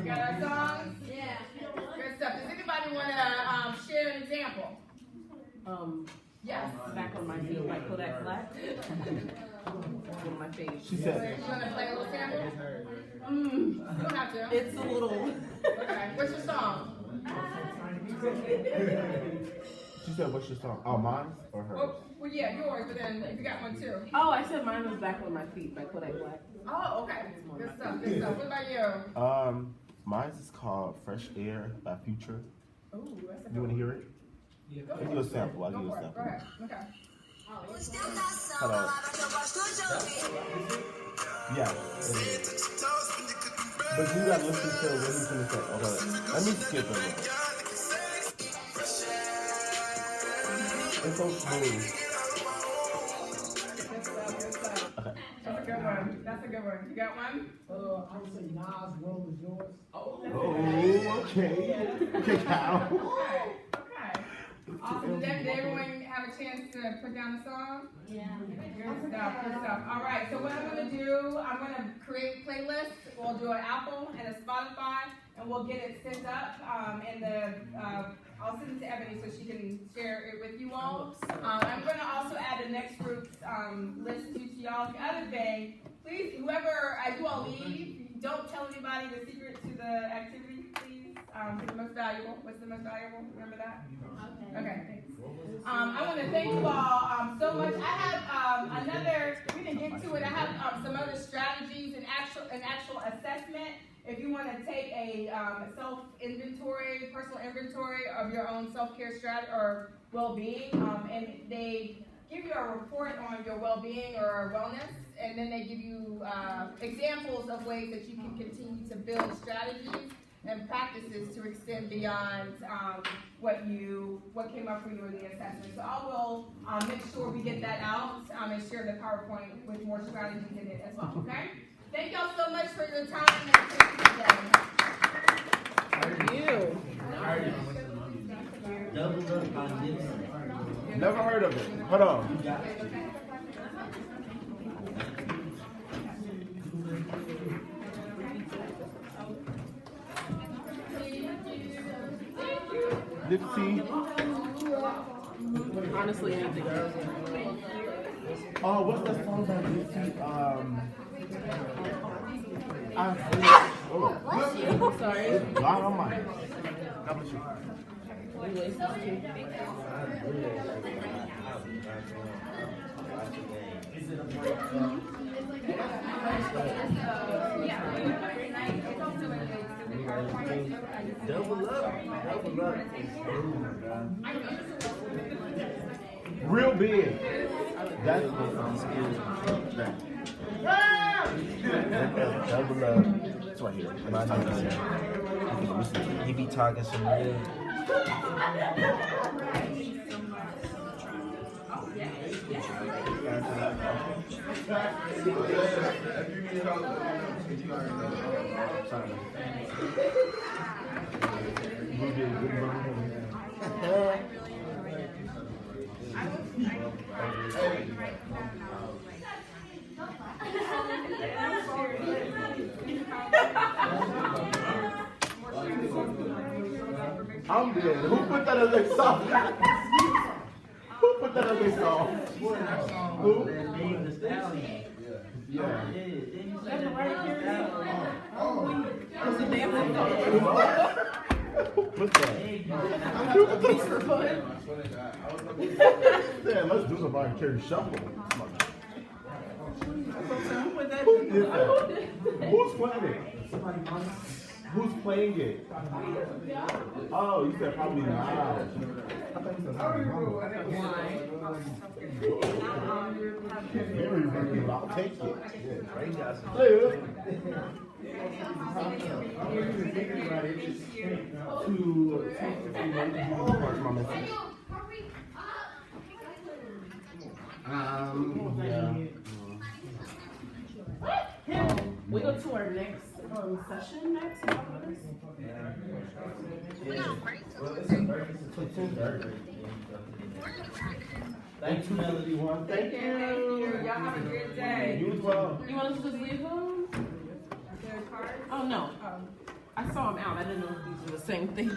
got our songs? Yeah. Good stuff. Does anybody want to share an example? Yes. Back on my feet by Kodak Black. One of my favorites. She said. You want to play a little sample? You don't have to. It's a little. Okay. What's your song? She said, what's your song? Oh, mine or hers? Well, yeah, yours, but then if you got one too. Oh, I said mine was Back on My Feet by Kodak Black. Oh, okay. Good stuff, good stuff. What about you? Mine is called Fresh Air by Future. Ooh, that's a You want to hear it? Yeah. I'll give you a sample. I'll give you a Go sample. ahead. Okay. Hello. Yeah. But you gotta listen to what he's gonna say. Okay. Let me skip it. It's so smooth. Okay. That's a good one. That's a good one. You got one? I would say Nas, World is Yours. Oh, okay. Okay, Kyle. Okay. Awesome. Did everyone have a chance to put down the song? Yeah. Good stuff, good stuff. All right, so what I'm going to do, I'm going to create playlists. We'll do an Apple and a Spotify, and we'll get it sent up. I'll send it to Ebony so she can share it with you all. I'm going to also add the next group's list to y'all. The other thing, please, whoever, as you all leave, don't tell anybody the secret to the activity, please. The most valuable. What's the most valuable? Remember that? Okay, thanks. I want to thank you all so much. I have another, we didn't get to it, I have some other strategies and actual assessment. If you want to take a self-inventory, personal inventory of your own self-care strategy or well-being, and they give you a report on your well-being or wellness, and then they give you examples of ways that you can continue to build strategies and practices to extend beyond what came up for you in the assessment. So I will make sure we get that out and share the PowerPoint with more strategies in it as well, okay? Thank y'all so much for your time and attention today. Thank you. Never heard of it. Hold on. Dipsy. Honestly, anything else. Oh, what's that song by Dipsy? I'm sorry. God Almighty. God bless you. Is it a break? Double up. Real big. That's what sounds good. Double up. It's right here. My he be talking some real. I'm dead. Who put that as a song? Who put that as a song? Who? Yeah. It's a dancing dog. Who put that? Mr. Foot. Yeah, let's do some Brian Carey shuffle. Who did that? Who's playing it? Who's playing it? Oh, you said probably not. I thought you said very regular. I'll take it. We go to our next session next. Well, it's a breakfast until 2:30. Thank you, Melody. Thank you. Y'all have a good day. You as well. You want us to just leave them? Oh, no. I saw them out. I didn't know if these were the same things.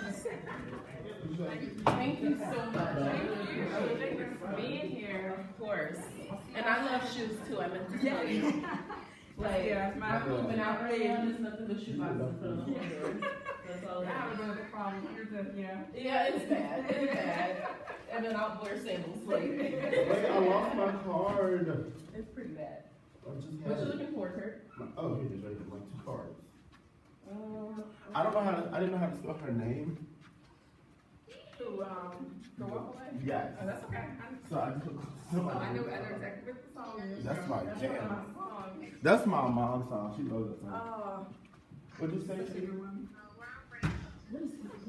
Thank you so much. Thank you for being here. Of course. And I love shoes too. I meant to tell you. Like, Yeah, my moving out right now, there's nothing but shoe boxes in front of the door. That's all I that have a is. little problem. Yeah. Yeah, it's bad. It's bad. And then I'll wear sandals. Like, Wait, I lost my card. it's pretty bad. I just What had you it. looking for, Kurt? Oh, here it is, right here, my 2 cards. I don't know how to, I didn't know how to spell her name. To go walk away? Yes. Oh, that's okay. So I took I somebody. know exactly what the song is. That's my That's jam. one of my songs. That's my mom's song. She knows that song. Oh. What'd you say? That's a good one. What is this?